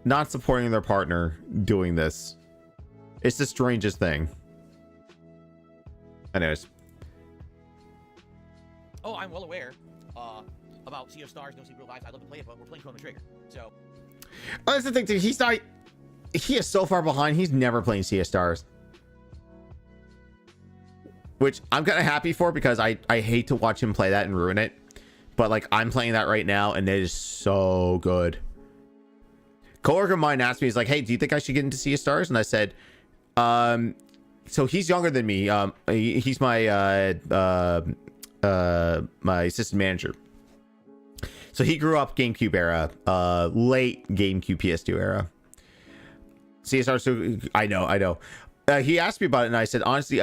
not supporting their partner doing this. It's the strangest thing. Anyways. Oh, I'm well aware about Sea of Stars, No Secret Lives. I'd love to play it, but we're playing Chrono Trigger. So. Oh, that's the thing, too. He's not. He is so far behind. He's never playing Sea of Stars. Which I'm kind of happy for because I hate to watch him play that and ruin it. But, like, I'm playing that right now, and it is so good. Coworker of mine asked me, he's like, hey, do you think I should get into Sea of Stars? And I said, so he's younger than me. He's my my assistant manager. So he grew up GameCube era, late GameCube PS2 era. CSR, so I know. He asked me about it, and I said, honestly,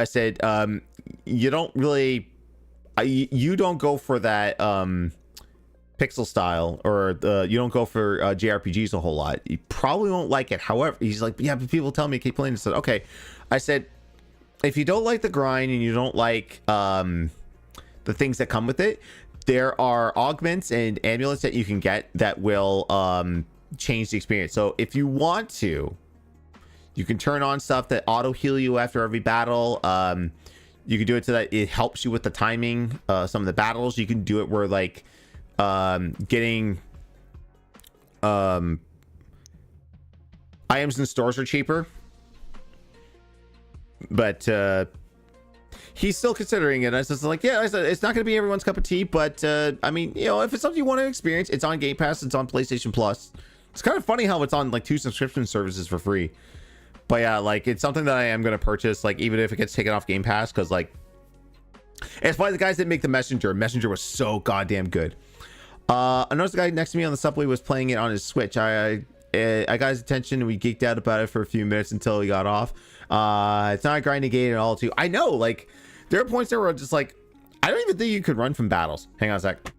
you don't really, you don't go for that pixel style, or you don't go for JRPGs a whole lot. You probably won't like it. However, he's like, yeah, but people tell me keep playing. I said, okay. I said, if you don't like the grind and you don't like the things that come with it, there are augments and amulets that you can get that will change the experience. So if you want to, you can turn on stuff that auto heal you after every battle. You can do it so that it helps you with the timing. Some of the battles, you can do it where, like, getting items in stores are cheaper. But he's still considering it. I was just like, yeah, I said, it's not going to be everyone's cup of tea, but I mean, you know, if it's something you want to experience, it's on Game Pass, it's on PlayStation Plus. It's kind of funny how it's on like 2 subscription services for free. But yeah, like, it's something that I am going to purchase, like, even if it gets taken off Game Pass, because, like, it's probably the guys that make the Messenger. Messenger was so goddamn good. I noticed the guy next to me on the subway was playing it on his Switch. I got his attention and we geeked out about it for a few minutes until he got off. It's not a grinding game at all, too. I know, like, there are points there where I'm just like, I don't even think you could run from battles. Hang on a sec.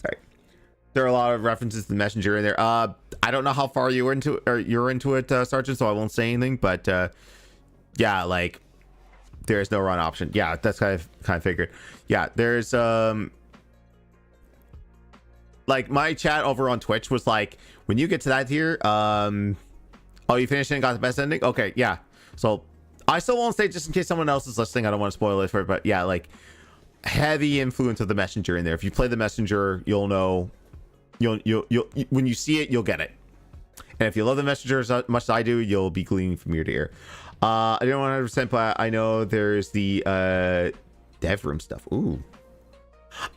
Sorry. There are a lot of references to the Messenger in there. I don't know how far you're into it, Sergeant, so I won't say anything, but yeah, like, there is no run option. Yeah, that's kind of figured. Yeah, there's like, my chat over on Twitch was like, when you get to that tier, oh, you finished it and got the best ending? Okay, yeah. So I still won't say, just in case someone else is listening, I don't want to spoil it for it, but yeah, like, heavy influence of the Messenger in there. If you play the Messenger, you'll know, you'll when you see it, you'll get it. And if you love the Messenger as much as I do, you'll be gleaning from ear to ear. I don't 100%, but I know there's the dev room stuff. Ooh,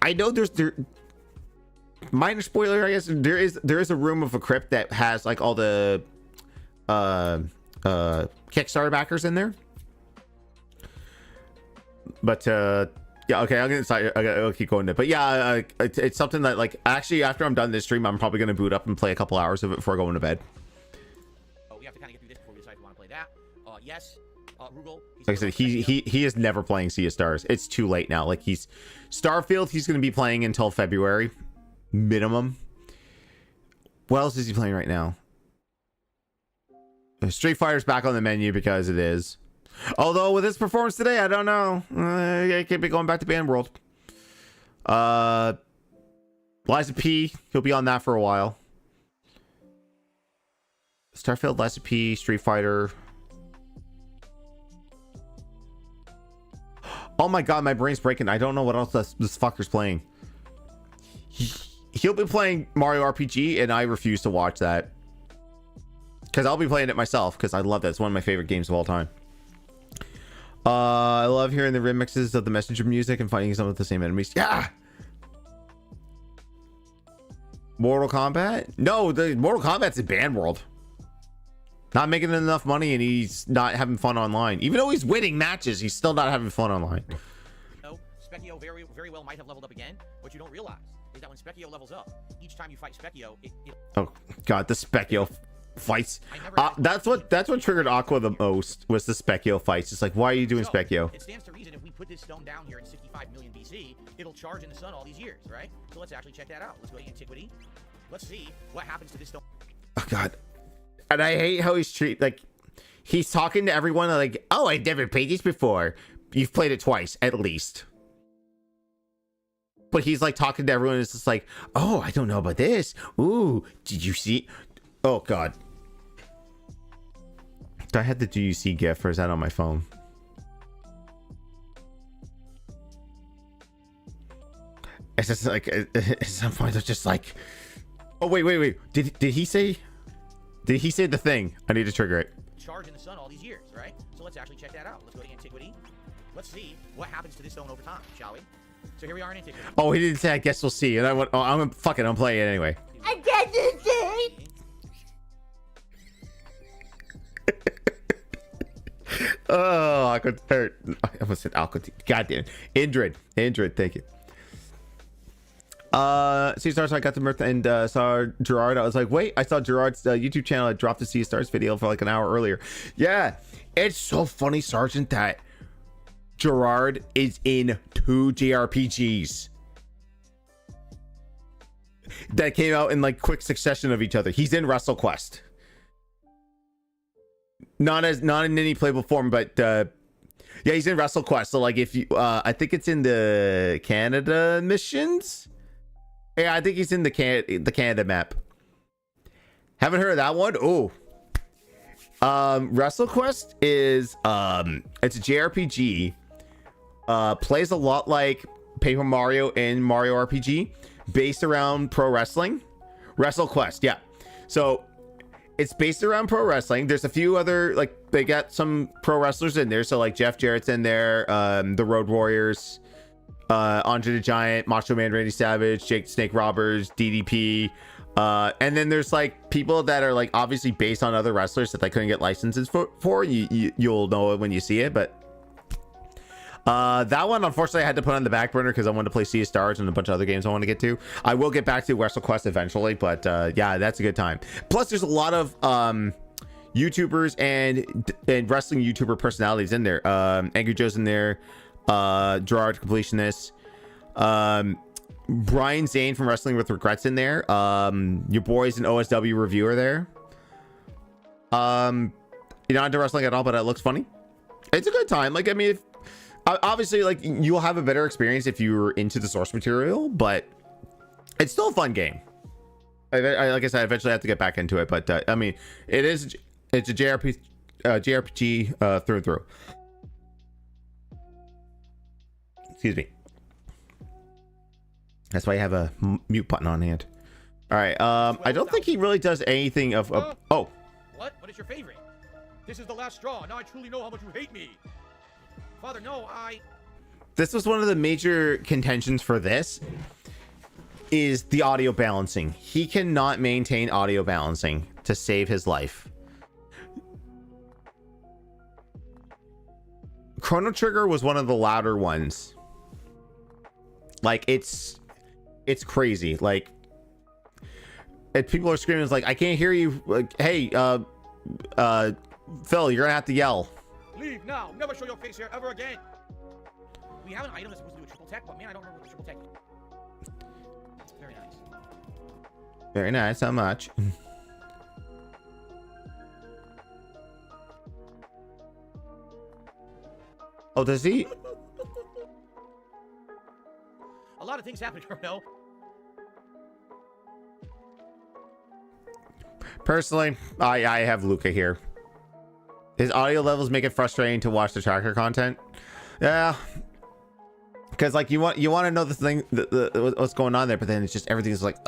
I know there's minor spoiler, I guess. There is a room of a crypt that has like all the Kickstarter backers in there. But yeah, okay, I'll keep going there. But yeah, it's something that, like, actually, after I'm done this stream, I'm probably gonna boot up and play a couple hours of it before going to bed. Oh, we have to kind of get through this before we decide if we want to play that. Yes, Rugal. Like I said, he is never playing Sea of Stars. It's too late now. Like, he's Starfield, he's gonna be playing until February minimum. What else is he playing right now? Street Fighter's back on the menu because it is. Although with his performance today, I don't know. I can't be going back to Band World. Liza P, he'll be on that for a while. Starfield, Liza P, Street Fighter. Oh my god, my brain's breaking. I don't know what else this fucker's playing. He'll be playing Mario RPG, and I refuse to watch that. Because I'll be playing it myself, because I love that. It's one of my favorite games of all time. I love hearing the remixes of the Messenger music and fighting some of the same enemies. Yeah! Mortal Kombat? No, the Mortal Kombat's in Band World. Not making enough money, and he's not having fun online. Even though he's winning matches, he's still not having fun online. No, Specchio very, very well might have leveled up again. What you don't realize is that when Specchio levels up, each time you fight Specchio, oh god, the Specchio. fights. I never That's what triggered Aqua the most, was the Specchio fights. It's like, why are you doing So, Specchio? It stands to reason if we put this stone down here in 65 million BC, it'll charge in the sun all these years, right? So let's actually check that out. Let's go to antiquity. Let's see what happens to this stone. Oh god. And I hate how he's talking to everyone like, oh, I've never played this before. You've played it twice, at least. But he's like talking to everyone, and it's just like, oh, I don't know about this. Ooh, did you see? Oh god. Do I have the do you see gif, or is that on my phone? It's just like at some point it's just like, oh wait. Did he say the thing? I need to trigger it. Charge in the sun all these years, right? So let's actually check that out. Let's go to antiquity. Let's see what happens to this stone over time, shall we? So here we are in antiquity. Oh, he didn't say I guess we'll see. And I went, oh, I'm playing it anyway. I get this thing. Oh, I almost said Alcott. Goddamn. Indrid, thank you. Sea Stars, I got to Mirth and saw Gerard. I was like, wait, I saw Gerard's YouTube channel. I dropped the Sea Stars video for like an hour earlier. Yeah, it's so funny, Sergeant, that Gerard is in 2 JRPGs that came out in like quick succession of each other. He's in WrestleQuest. Not in any playable form, but yeah, he's in WrestleQuest. So like if you I think it's in the Canada missions. Yeah, I think he's in the Canada map. Haven't heard of that one? Oh. WrestleQuest is it's a JRPG. Plays a lot like Paper Mario and Mario RPG, based around pro wrestling. WrestleQuest, yeah. So it's based around pro wrestling. There's a few other, like, they got some pro wrestlers in there. So like Jeff Jarrett's in there, the Road Warriors, Andre the Giant, Macho Man Randy Savage, Jake the Snake Roberts, DDP, and then there's like people that are like obviously based on other wrestlers that they couldn't get licenses for. You'll know it when you see it, but that one unfortunately I had to put on the back burner because I wanted to play Sea of Stars and a bunch of other games I want to get to. I will get back to WrestleQuest eventually, but yeah, that's a good time. Plus there's a lot of YouTubers and wrestling YouTuber personalities in there. Angry Joe's in there, Gerard Completionist, Brian Zane from Wrestling with Regrets in there, your boys in OSW Reviewer there. You're not into wrestling at all, but it looks funny. It's a good time. Like, I mean, if obviously, like, you'll have a better experience if you're into the source material, but it's still a fun game. Like I said, I eventually have to get back into it, but I mean, it's a JRPG through and through. Excuse me. That's why I have a mute button on hand. All right. I don't think he really does anything of. Oh. What? What is your favorite? This is the last straw. Now I truly know how much you hate me. Father, no, This was one of the major contentions for this. Is the audio balancing. He cannot maintain audio balancing to save his life. Chrono Trigger was one of the louder ones. Like, it's crazy. Like, if people are screaming, it's like, I can't hear you. Like, hey, Phil, you're gonna have to yell. Leave now. Never show your face here ever again. We have an item that's supposed to do a triple tech, but man, I don't remember what the triple tech is. Very nice. Very nice. How much? Oh, does he? A lot of things happen, Colonel. Personally, I have Luca here. His audio levels make it frustrating to watch the tracker content. Yeah, because like you want to know the thing, what's going on there, but then it's just everything's like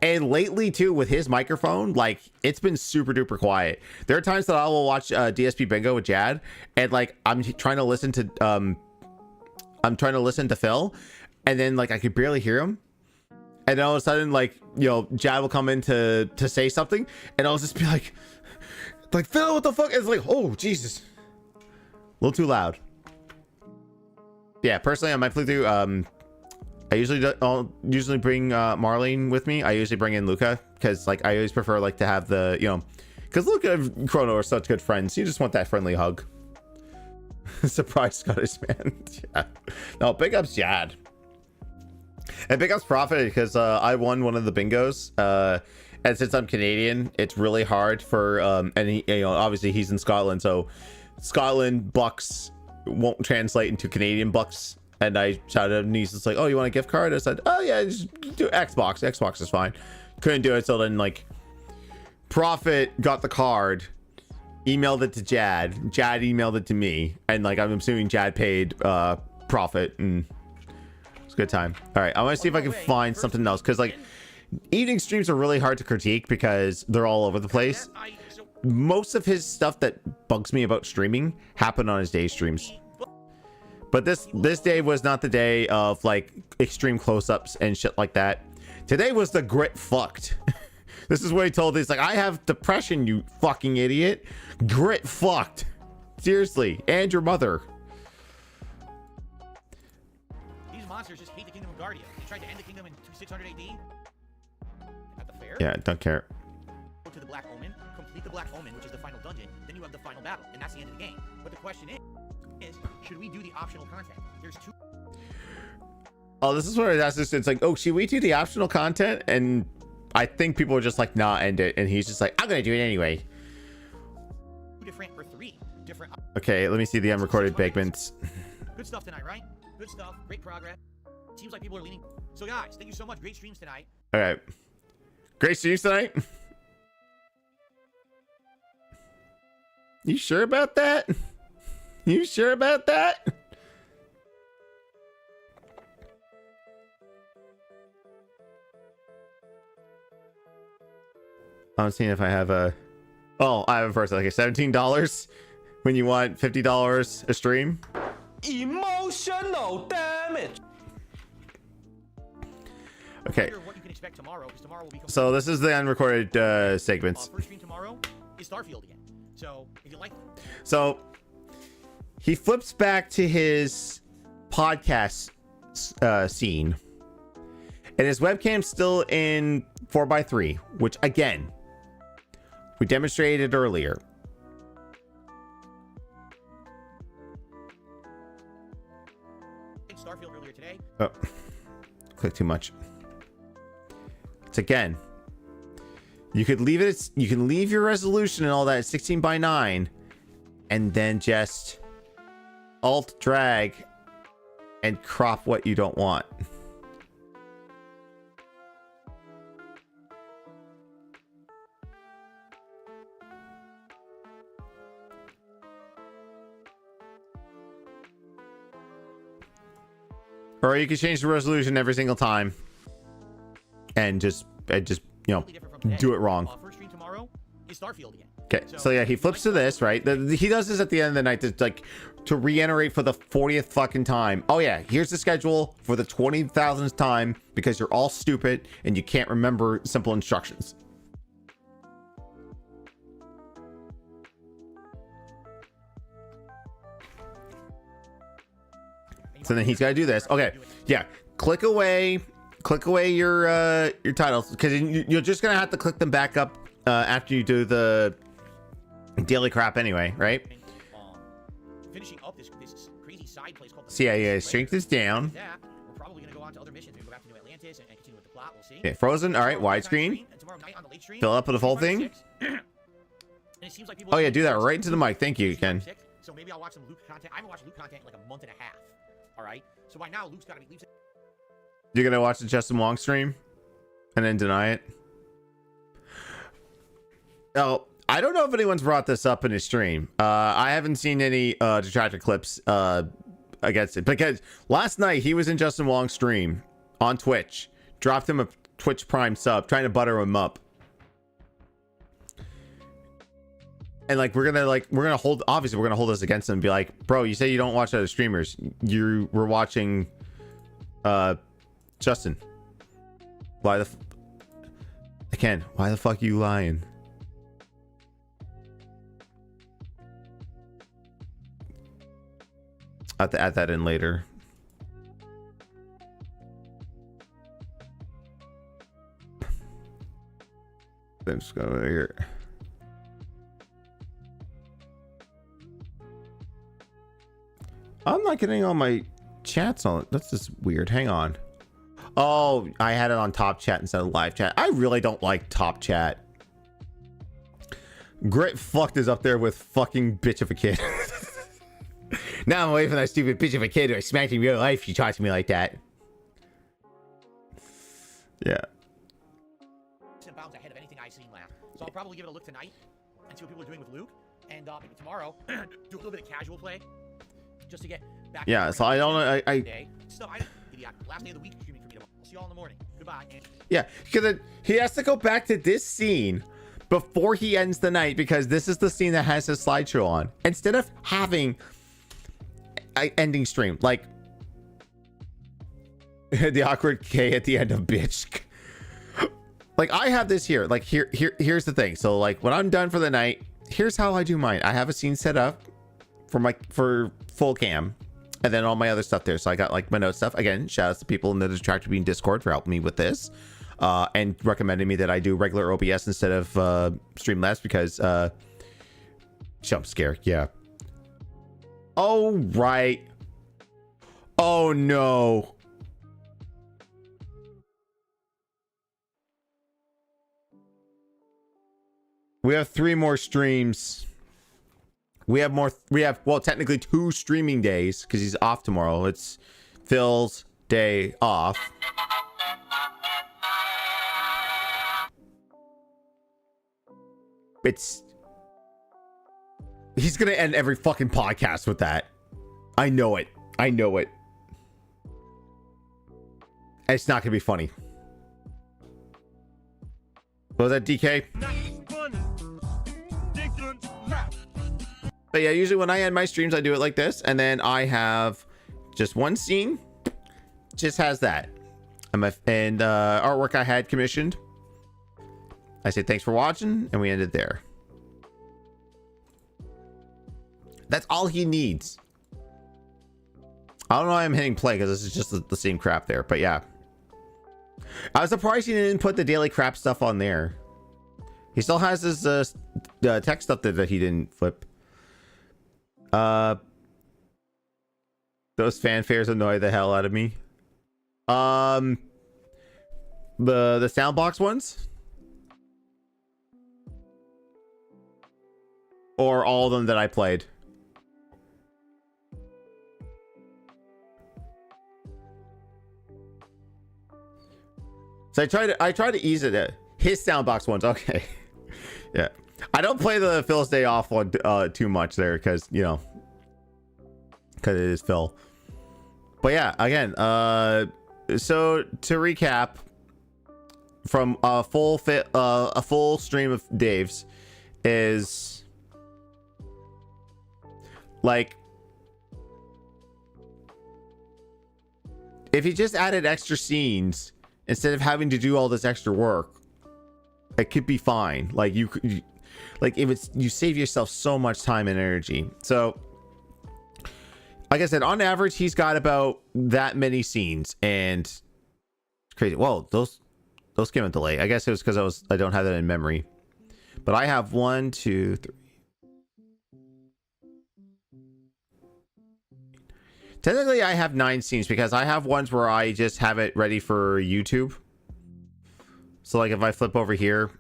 And lately too, with his microphone, like, it's been super duper quiet. There are times that I will watch DSP Bingo with Jad, and like I'm trying to listen to Phil, and then like I could barely hear him. And then all of a sudden, like, you know, Jad will come in to say something, and I'll just be like Phil, what the fuck? It's like, oh Jesus, a little too loud. Yeah, personally, on my playthrough, I usually don't usually bring Marlene with me. I usually bring in Luca because like I always prefer like to have the, you know, because Luca and Chrono are such good friends. You just want that friendly hug. Surprise Scottish man. Yeah. No, big ups Jad. And big ups Prophet because I won one of the bingos. And since I'm Canadian, it's really hard for and he, you know, obviously he's in Scotland, so Scotland bucks won't translate into Canadian bucks. And I shouted at him, and he's just like, "Oh, you want a gift card?" I said, "Oh yeah, just do Xbox. Xbox is fine." Couldn't do it, so then like Prophet got the card, emailed it to Jad emailed it to me, and like I'm assuming Jad paid Prophet, and it's a good time. All right, I want to see if I can find something else, because like eating streams are really hard to critique because they're all over the place. Most of his stuff that bugs me about streaming happened on his day streams, but this day was not the day of like extreme close-ups and shit like that. Today was the grit fucked. This is what he told. He's like, "I have depression, you fucking idiot. Grit fucked. Seriously, and your mother." These monsters just hate the Kingdom of Guardia. They tried to end the kingdom in 600 AD. At the fair. Yeah, don't care. Go to the Black Omen, complete the Black Omen, which is the final dungeon. Then you have the final battle, and that's the end of the game. But the question is should we do the optional content? There's two. Oh, this is what I asked. It's like, oh, should we do the optional content? And I think people are just like, nah, end it. And he's just like, I'm gonna do it anyway. Different or three different. Okay, let me see the unrecorded bagments. Good stuff tonight, right? Good stuff. Great progress. Seems like people are leaning. So guys, thank you so much. Great streams tonight. All right, great streams tonight. You sure about that? You sure about that? I'm seeing if I have a. Oh, I have a first. Okay, $17 when you want $50 a stream. Emotional damage. Okay. What you can expect tomorrow, because tomorrow will be. So this is the unrecorded segments. First stream tomorrow is Starfield again. So if you like. So he flips back to his podcast scene, and his webcam's still in 4x3, which again we demonstrated earlier. Starfield earlier today. Oh, click too much. It's again. You could leave it. You can leave your resolution and all that at 16:9, and then just alt drag and crop what you don't want. Or you can change the resolution every single time and just you know, do it wrong. First stream tomorrow is Starfield again. Okay, so yeah, he flips to this, right? He does this at the end of the night to like to reiterate for the 40th fucking time. Oh yeah, here's the schedule for the 20,000th time because you're all stupid and you can't remember simple instructions. So then he's got to do this. Okay, yeah, click away your titles because you're just gonna have to click them back up after you do the daily crap anyway, right? Finishing up this crazy side place called. So yeah, shrink this down. Yeah, we're probably gonna go on to other missions. We go back to New Atlantis and continue with the plot. We'll see. Okay, Frozen. All right, widescreen. Fill up with the full thing. Oh yeah, do that right into the mic. Thank you, Ken. So maybe I'll watch some Luke content. I haven't watched Luke content in like a month and a half. All right. So by now, Luke's got to be. You're gonna watch the Justin Wong stream and then deny it. Oh, I don't know if anyone's brought this up in his stream. I haven't seen any detractor clips against it because last night he was in Justin Wong's stream on Twitch, dropped him a Twitch Prime sub, trying to butter him up. And like we're gonna hold, obviously we're gonna hold this against him and be like, bro, you say you don't watch other streamers. You were watching Justin. Why the again, why the fuck are you lying? I have to add that in later. I'm just going over here. I'm not getting all my chats on. That's just weird. Hang on. Oh, I had it on top chat instead of live chat. I really don't like top chat. Grit fucked is up there with fucking bitch of a kid. Now I'm away from that stupid bitch of a kid who I smacked in real life. She talks to me like that. Yeah. Bounds ahead of anything I've seen last. So I'll probably give it a look tonight and see what people are doing with Luke. And maybe tomorrow, do a little bit of casual play. Just to get back. Yeah, so I don't know. Last day of the week streaming for me tomorrow. I'll see you all in the morning. Goodbye. Yeah, because he has to go back to this scene before he ends the night, because this is the scene that has his slideshow on. Instead of having an ending stream, like the awkward K at the end of bitch. Like I have this here. Like here's the thing. So like when I'm done for the night, here's how I do mine. I have a scene set up for full cam, and then all my other stuff there. So I got like my note stuff. Again, shout outs to people in the Distracted Being Discord for helping me with this, and recommending me that I do regular OBS instead of Streamlabs, because jump scare. Yeah. Oh right. Oh no. We have 3 more streams. We have well, technically 2 streaming days because he's off tomorrow. It's Phil's day off. He's gonna end every fucking podcast with that. I know it. I know it. And it's not gonna be funny. What was that, DK? But yeah, usually when I end my streams, I do it like this, and then I have just one scene, just has that, and artwork I had commissioned. I say thanks for watching, and we ended there. That's all he needs. I don't know why I'm hitting play, because this is just the same crap there. But yeah, I was surprised he didn't put the daily crap stuff on there. He still has his tech stuff that he didn't flip. Those fanfares annoy the hell out of me. The soundbox ones, or all of them that I played. So I try to ease it. His soundbox ones, okay. Yeah, I don't play the Phil's day off one too much there, because you know, because it is Phil. But yeah, again, so to recap, from a full stream of Dave's is like, if he just added extra scenes instead of having to do all this extra work, it could be fine. Like like if it's, you save yourself so much time and energy. So like I said, on average, he's got about that many scenes, and it's crazy. Whoa, those came in delay. I guess it was because I don't have that in memory. But I have 1, 2, 3. Technically, I have 9 scenes, because I have ones where I just have it ready for YouTube. So like if I flip over here,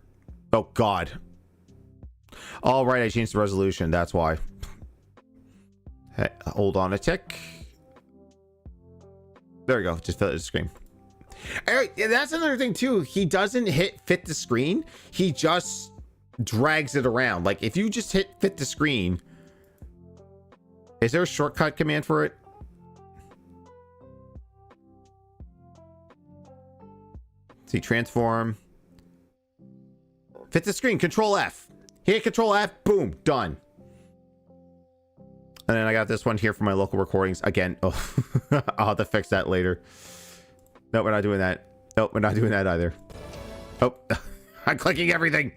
oh God. All right, I changed the resolution. That's why. Hey, hold on a tick. There we go. Just fill the screen. All right, yeah, that's another thing too. He doesn't hit fit the screen. He just drags it around. Like if you just hit fit the screen, is there a shortcut command for it? See, transform. Fit the screen. Control F. Hit Control F. Boom. Done. And then I got this one here for my local recordings. Again, oh, I'll have to fix that later. No, we're not doing that. Nope, we're not doing that either. Oh, I'm clicking everything.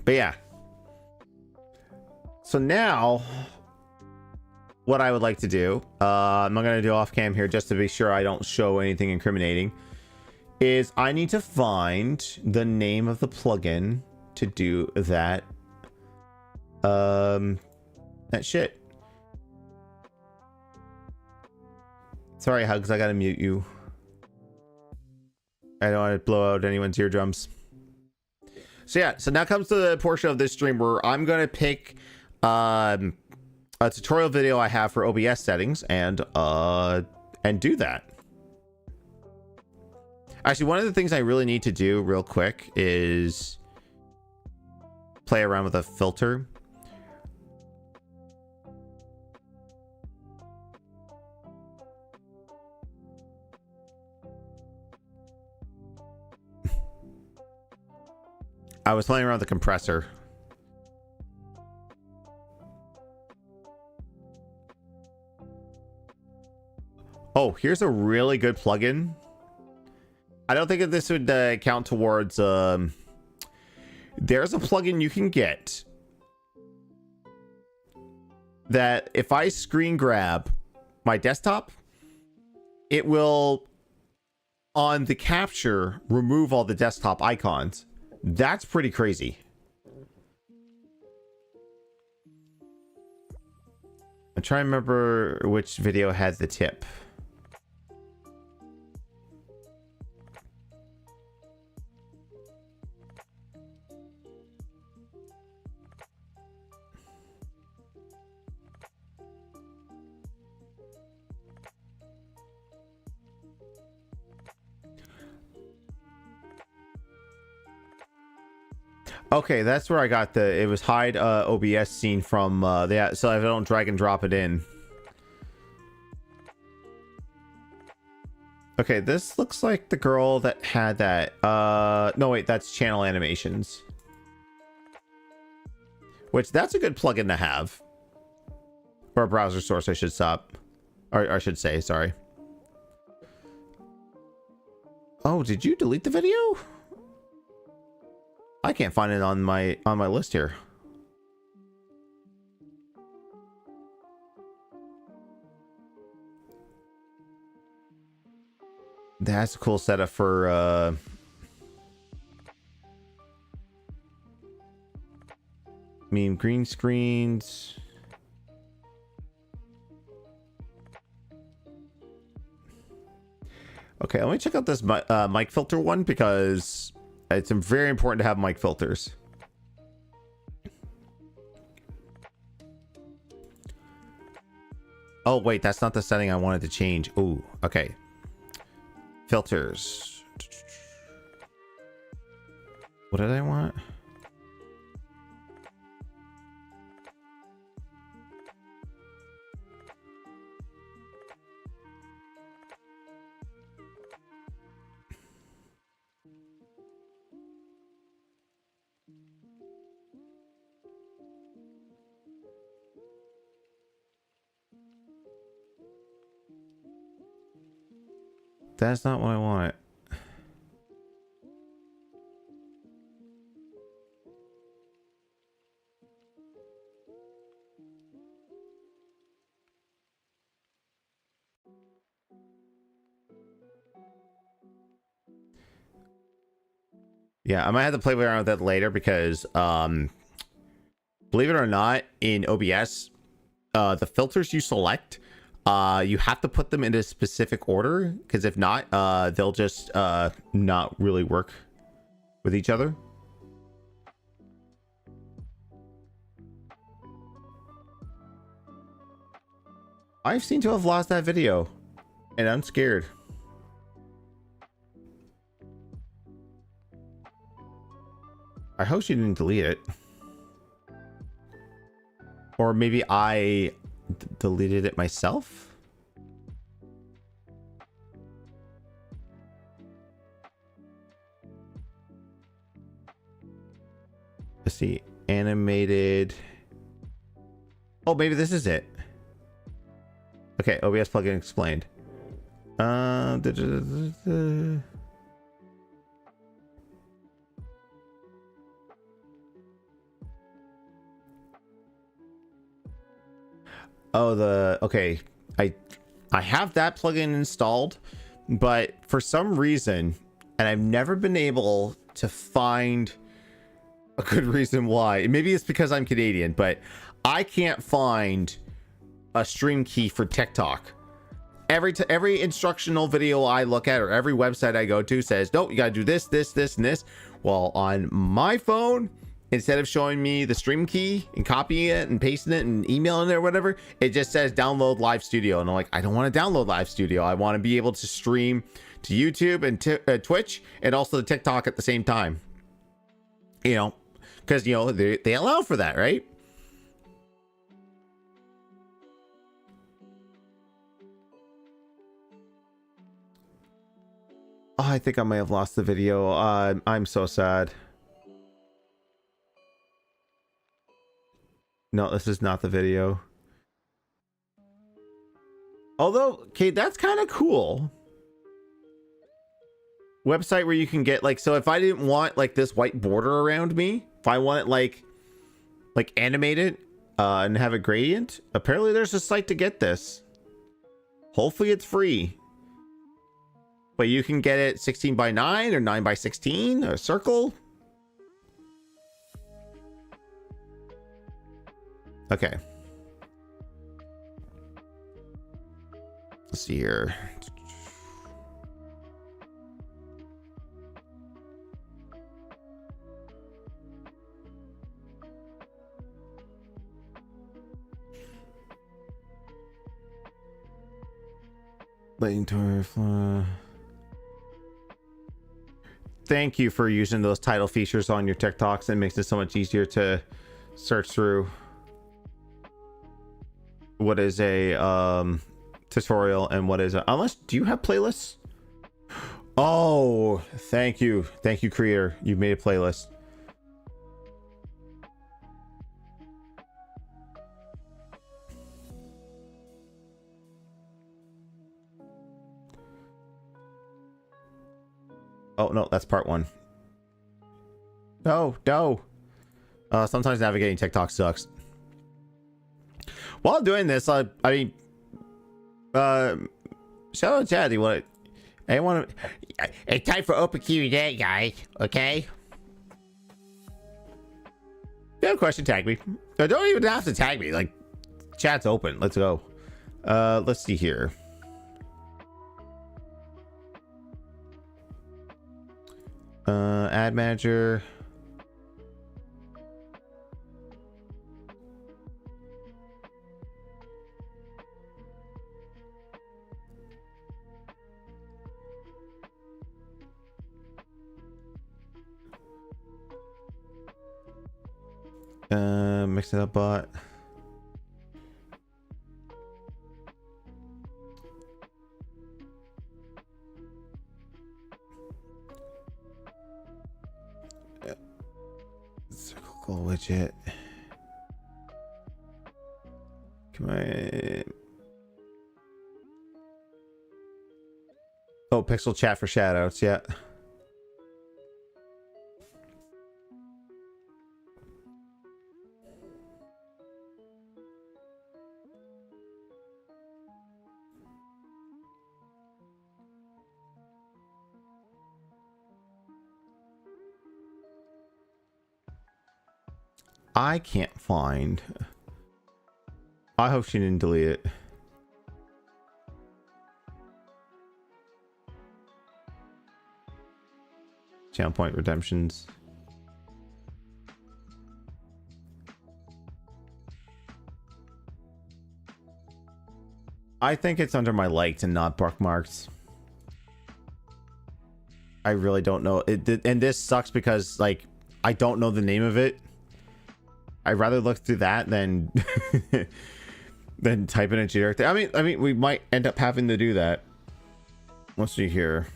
But yeah. So now, what I would like to do, I'm not going to do off cam here just to be sure I don't show anything incriminating, is I need to find the name of the plugin to do that. That shit. Sorry, Hugs, I gotta mute you. I don't want to blow out anyone's eardrums. So yeah, so now comes to the portion of this stream where I'm gonna pick a tutorial video I have for OBS settings and do that. Actually, one of the things I really need to do real quick is play around with a filter. I was playing around with the compressor. Oh, here's a really good plugin. I don't think that this would count towards... there's a plugin you can get that if I screen grab my desktop, it will, on the capture, remove all the desktop icons. That's pretty crazy. I'm trying to remember which video had the tip. Okay, that's where I got it was hide OBS scene from so I don't drag and drop it in. Okay, this looks like the girl that had that. No wait, that's channel animations. Which that's a good plugin to have. Or a browser source, I should stop. Or I should say, sorry. Oh, did you delete the video? I can't find it on my list here. That's a cool setup for I mean, green screens. Okay, let me check out this mic filter one because it's very important to have mic filters. Oh, wait, that's not the setting I wanted to change. Ooh, okay. Filters. What did I want? That's not what I want. Yeah, I might have to play around with that later because believe it or not, in OBS, the filters you select, you have to put them in a specific order, because if not, they'll just not really work with each other. I seem to have lost that video, and I'm scared. I hope she didn't delete it. Or maybe I deleted it myself? Let's see. Animated. Oh, maybe this is it. Okay, OBS plugin explained. Oh, okay. I have that plugin installed, but for some reason and I've never been able to find a good reason why. Maybe it's because I'm Canadian, but I can't find a stream key for TikTok. Every instructional video I look at or every website I go to says, nope, you gotta do this, this, this, and this. Well, on my phone, instead of showing me the stream key and copying it and pasting it and emailing it or whatever, it just says download Live Studio. And I'm like, I don't want to download Live Studio. I want to be able to stream to YouTube and Twitch and also to TikTok at the same time. You know, because, you know, they allow for that, right? Oh, I think I may have lost the video. I'm so sad. No, this is not the video. Although, okay, that's kind of cool. Website where you can get like, so if I didn't want like this white border around me, if I want it like animated and have a gradient, apparently there's a site to get this. Hopefully it's free. But you can get it 16 by 9 or 9 by 16, a circle. Okay. Let's see here. Lightning Tour. Thank you for using those title features on your TikToks. It makes it so much easier to search through what is a tutorial and what is a, unless, do you have playlists? Oh, thank you creator, you've made a playlist. Oh no, that's part 1. No. Sometimes navigating TikTok sucks. While doing this, I mean, shout out Chad. You want? It's time for open Q&A, guys. Okay. If you have a question, tag me. No, don't even have to tag me. Like, chat's open. Let's go. Let's see here. Ad manager. Mix it up bot. Circle widget. Come on. Oh, pixel chat for shoutouts, yeah. I can't find. I hope she didn't delete it. Channel point redemptions. I think it's under my liked and not bookmarked. I really don't know it, and this sucks because like I don't know the name of it. I'd rather look through that than than type in a generic thing. I mean, we might end up having to do that. Let's see here.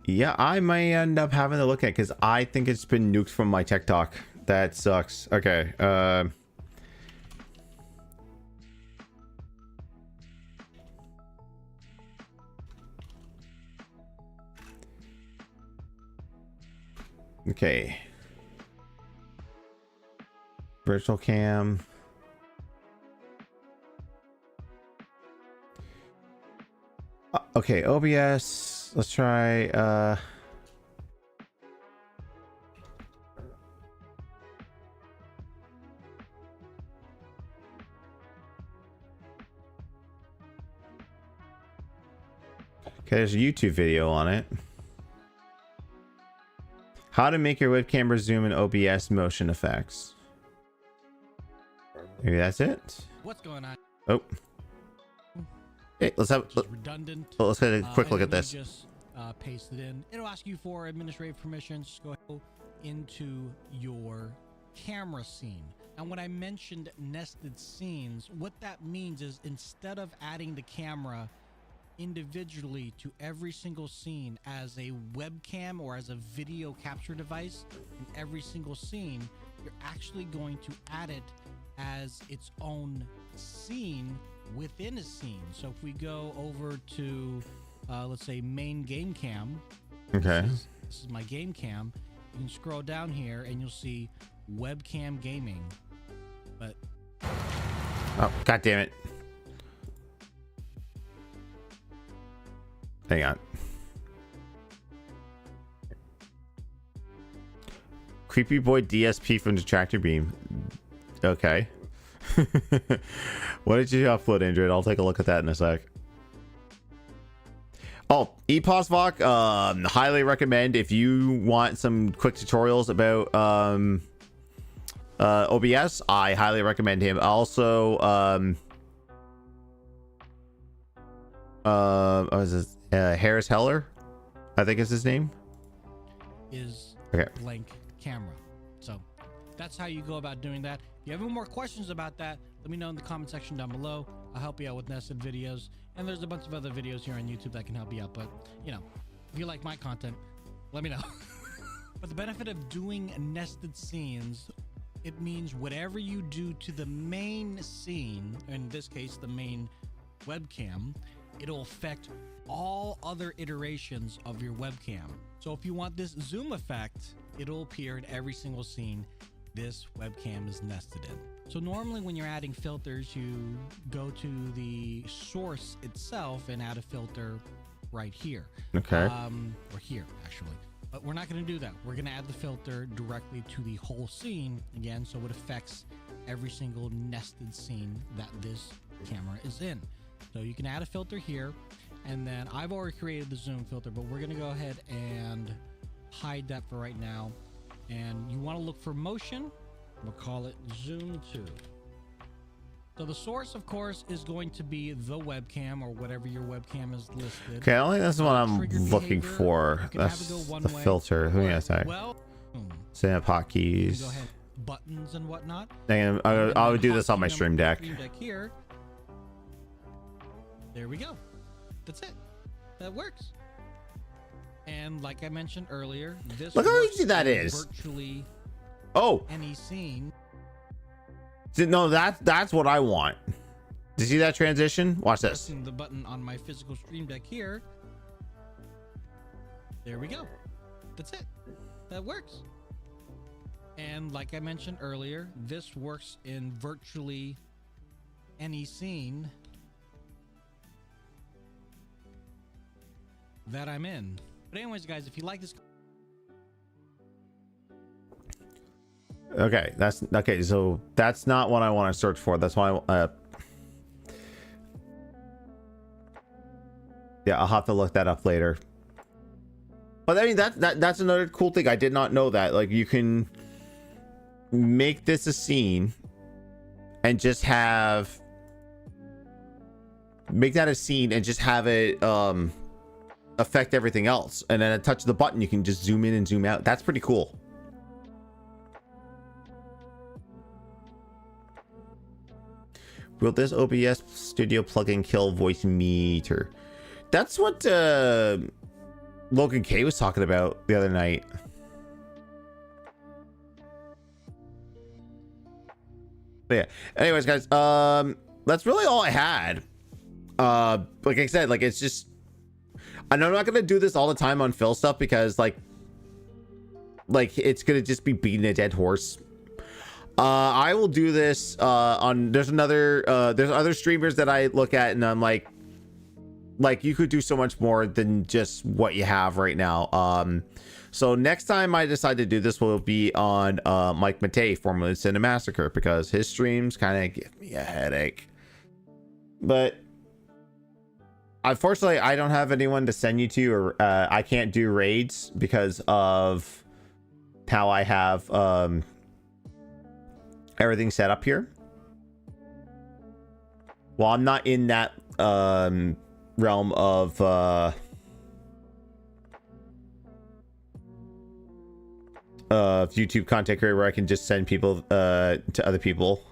Yeah, I may end up having to look at, because I think it's been nuked from my TikTok. That sucks. Okay. Okay. Virtual cam. Okay, OBS. Let's try okay, there's a YouTube video on it. How to make your webcam resume in OBS motion effects. Maybe that's it. What's going on? Oh. Hey, let's have redundant. let's get a quick look at this. Just paste it in. It'll ask you for administrative permissions. Go into your camera scene. And when I mentioned nested scenes, what that means is instead of adding the camera individually to every single scene as a webcam or as a video capture device in every single scene, you're actually going to add it as its own scene within a scene. So if we go over to let's say main game cam, Okay. this is my game cam, you can scroll down here and you'll see webcam gaming. But Oh, god damn it. Hang on. Creepy boy DSP from Detractor Beam. Okay. What did you upload, Android? I'll take a look at that in a sec. Oh, ePosVoc, highly recommend if you want some quick tutorials about OBS. I highly recommend him. Also, what is this? Harris Heller, I think is his name. is Okay. blank camera. So that's how you go about doing that. If you have any more questions about that, let me know in the comment section down below. I'll help you out with nested videos. And there's a bunch of other videos here on YouTube that can help you out. But, you know, if you like my content, let me know. But the benefit of doing nested scenes, it means whatever you do to the main scene, in this case, the main webcam, it'll affect all other iterations of your webcam. So if you want this zoom effect, it'll appear in every single scene this webcam is nested in. So normally when you're adding filters, you go to the source itself and add a filter right here. Okay. Or here, actually. But we're not going to do that. We're going to add the filter directly to the whole scene again, so it affects every single nested scene that this camera is in. So you can add a filter here, and then I've already created the zoom filter, but we're going to go ahead and hide that for right now. And you want to look for motion. We'll call it zoom 2. So the source, of course, is going to be the webcam or whatever your webcam is listed. Okay, I don't think that's what I'm Trigger looking behavior, for. you can have That's it go one the way filter. Who or- can I say? Well, Snap hotkeys. go ahead, buttons and whatnot. And And I then would do this on my hotkey stream number deck. Stream deck here. There we go. That's it. That works. And like I mentioned earlier, this Look how works easy that in is. virtually Oh, any scene. no, that's what I want. Did you see that transition? Watch this. Pressing the button on my physical stream deck here. There we go. That's it. That works. And like I mentioned earlier, this works in virtually any scene that I'm in. But anyways, guys, if you like this, Okay, that's okay. So that's not what I want to search for. That's why yeah, I'll have to look that up later. But I mean, that's another cool thing. I did not know that. Like, you can make this a scene and just make that a scene and just have it affect everything else. And then at touch of the button, you can just zoom in and zoom out. That's pretty cool. Will this OBS Studio plugin kill voice meter? That's what Logan K was talking about the other night. But yeah. Anyways, guys, that's really all I had. Like I said, like it's just, I know I'm not gonna do this all the time on Phil stuff because like it's gonna just be beating a dead horse. I will do this on, there's other streamers that I look at and I'm like you could do so much more than just what you have right now. So next time I decide to do this will be on Mike Matei, formerly Cinemassacre, because his streams kind of give me a headache. But unfortunately, I don't have anyone to send you to, or I can't do raids because of how I have everything set up here. Well, I'm not in that realm of YouTube content creator where I can just send people to other people.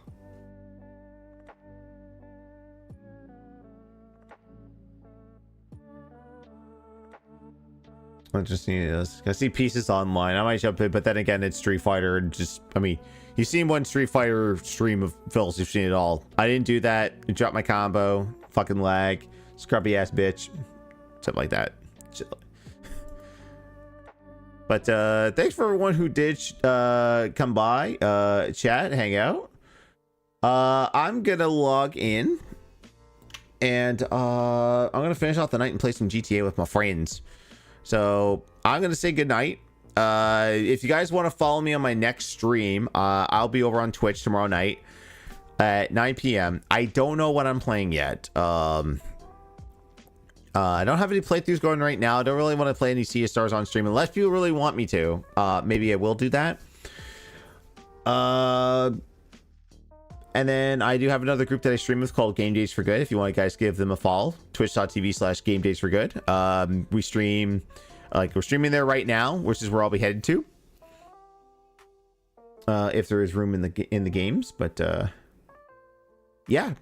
I just need this. I see pieces online. I might jump in, but then again, it's Street Fighter and just, I mean, you've seen one Street Fighter stream of Phil's, you've seen it all. I didn't do that. I dropped my combo. Fucking lag. Scrubby ass bitch. Something like that. But thanks for everyone who did come by, chat, hang out. I'm gonna log in and I'm gonna finish off the night and play some GTA with my friends. So I'm gonna say goodnight. If you guys want to follow me on my next stream, I'll be over on Twitch tomorrow night at 9 p.m. I don't know what I'm playing yet. I don't have any playthroughs going right now. I don't really want to play any Sea of Stars on stream unless people really want me to. Maybe I will do that. And then I do have another group that I stream with called Game Days for Good. If you want, guys, give them a follow. Twitch.tv/Game Days for Good. We stream, we're streaming there right now, which is where I'll be headed to. If there is room in the games, but yeah.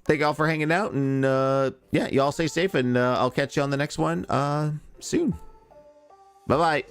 Thank y'all for hanging out, and yeah, y'all stay safe, and I'll catch you on the next one soon. Bye bye.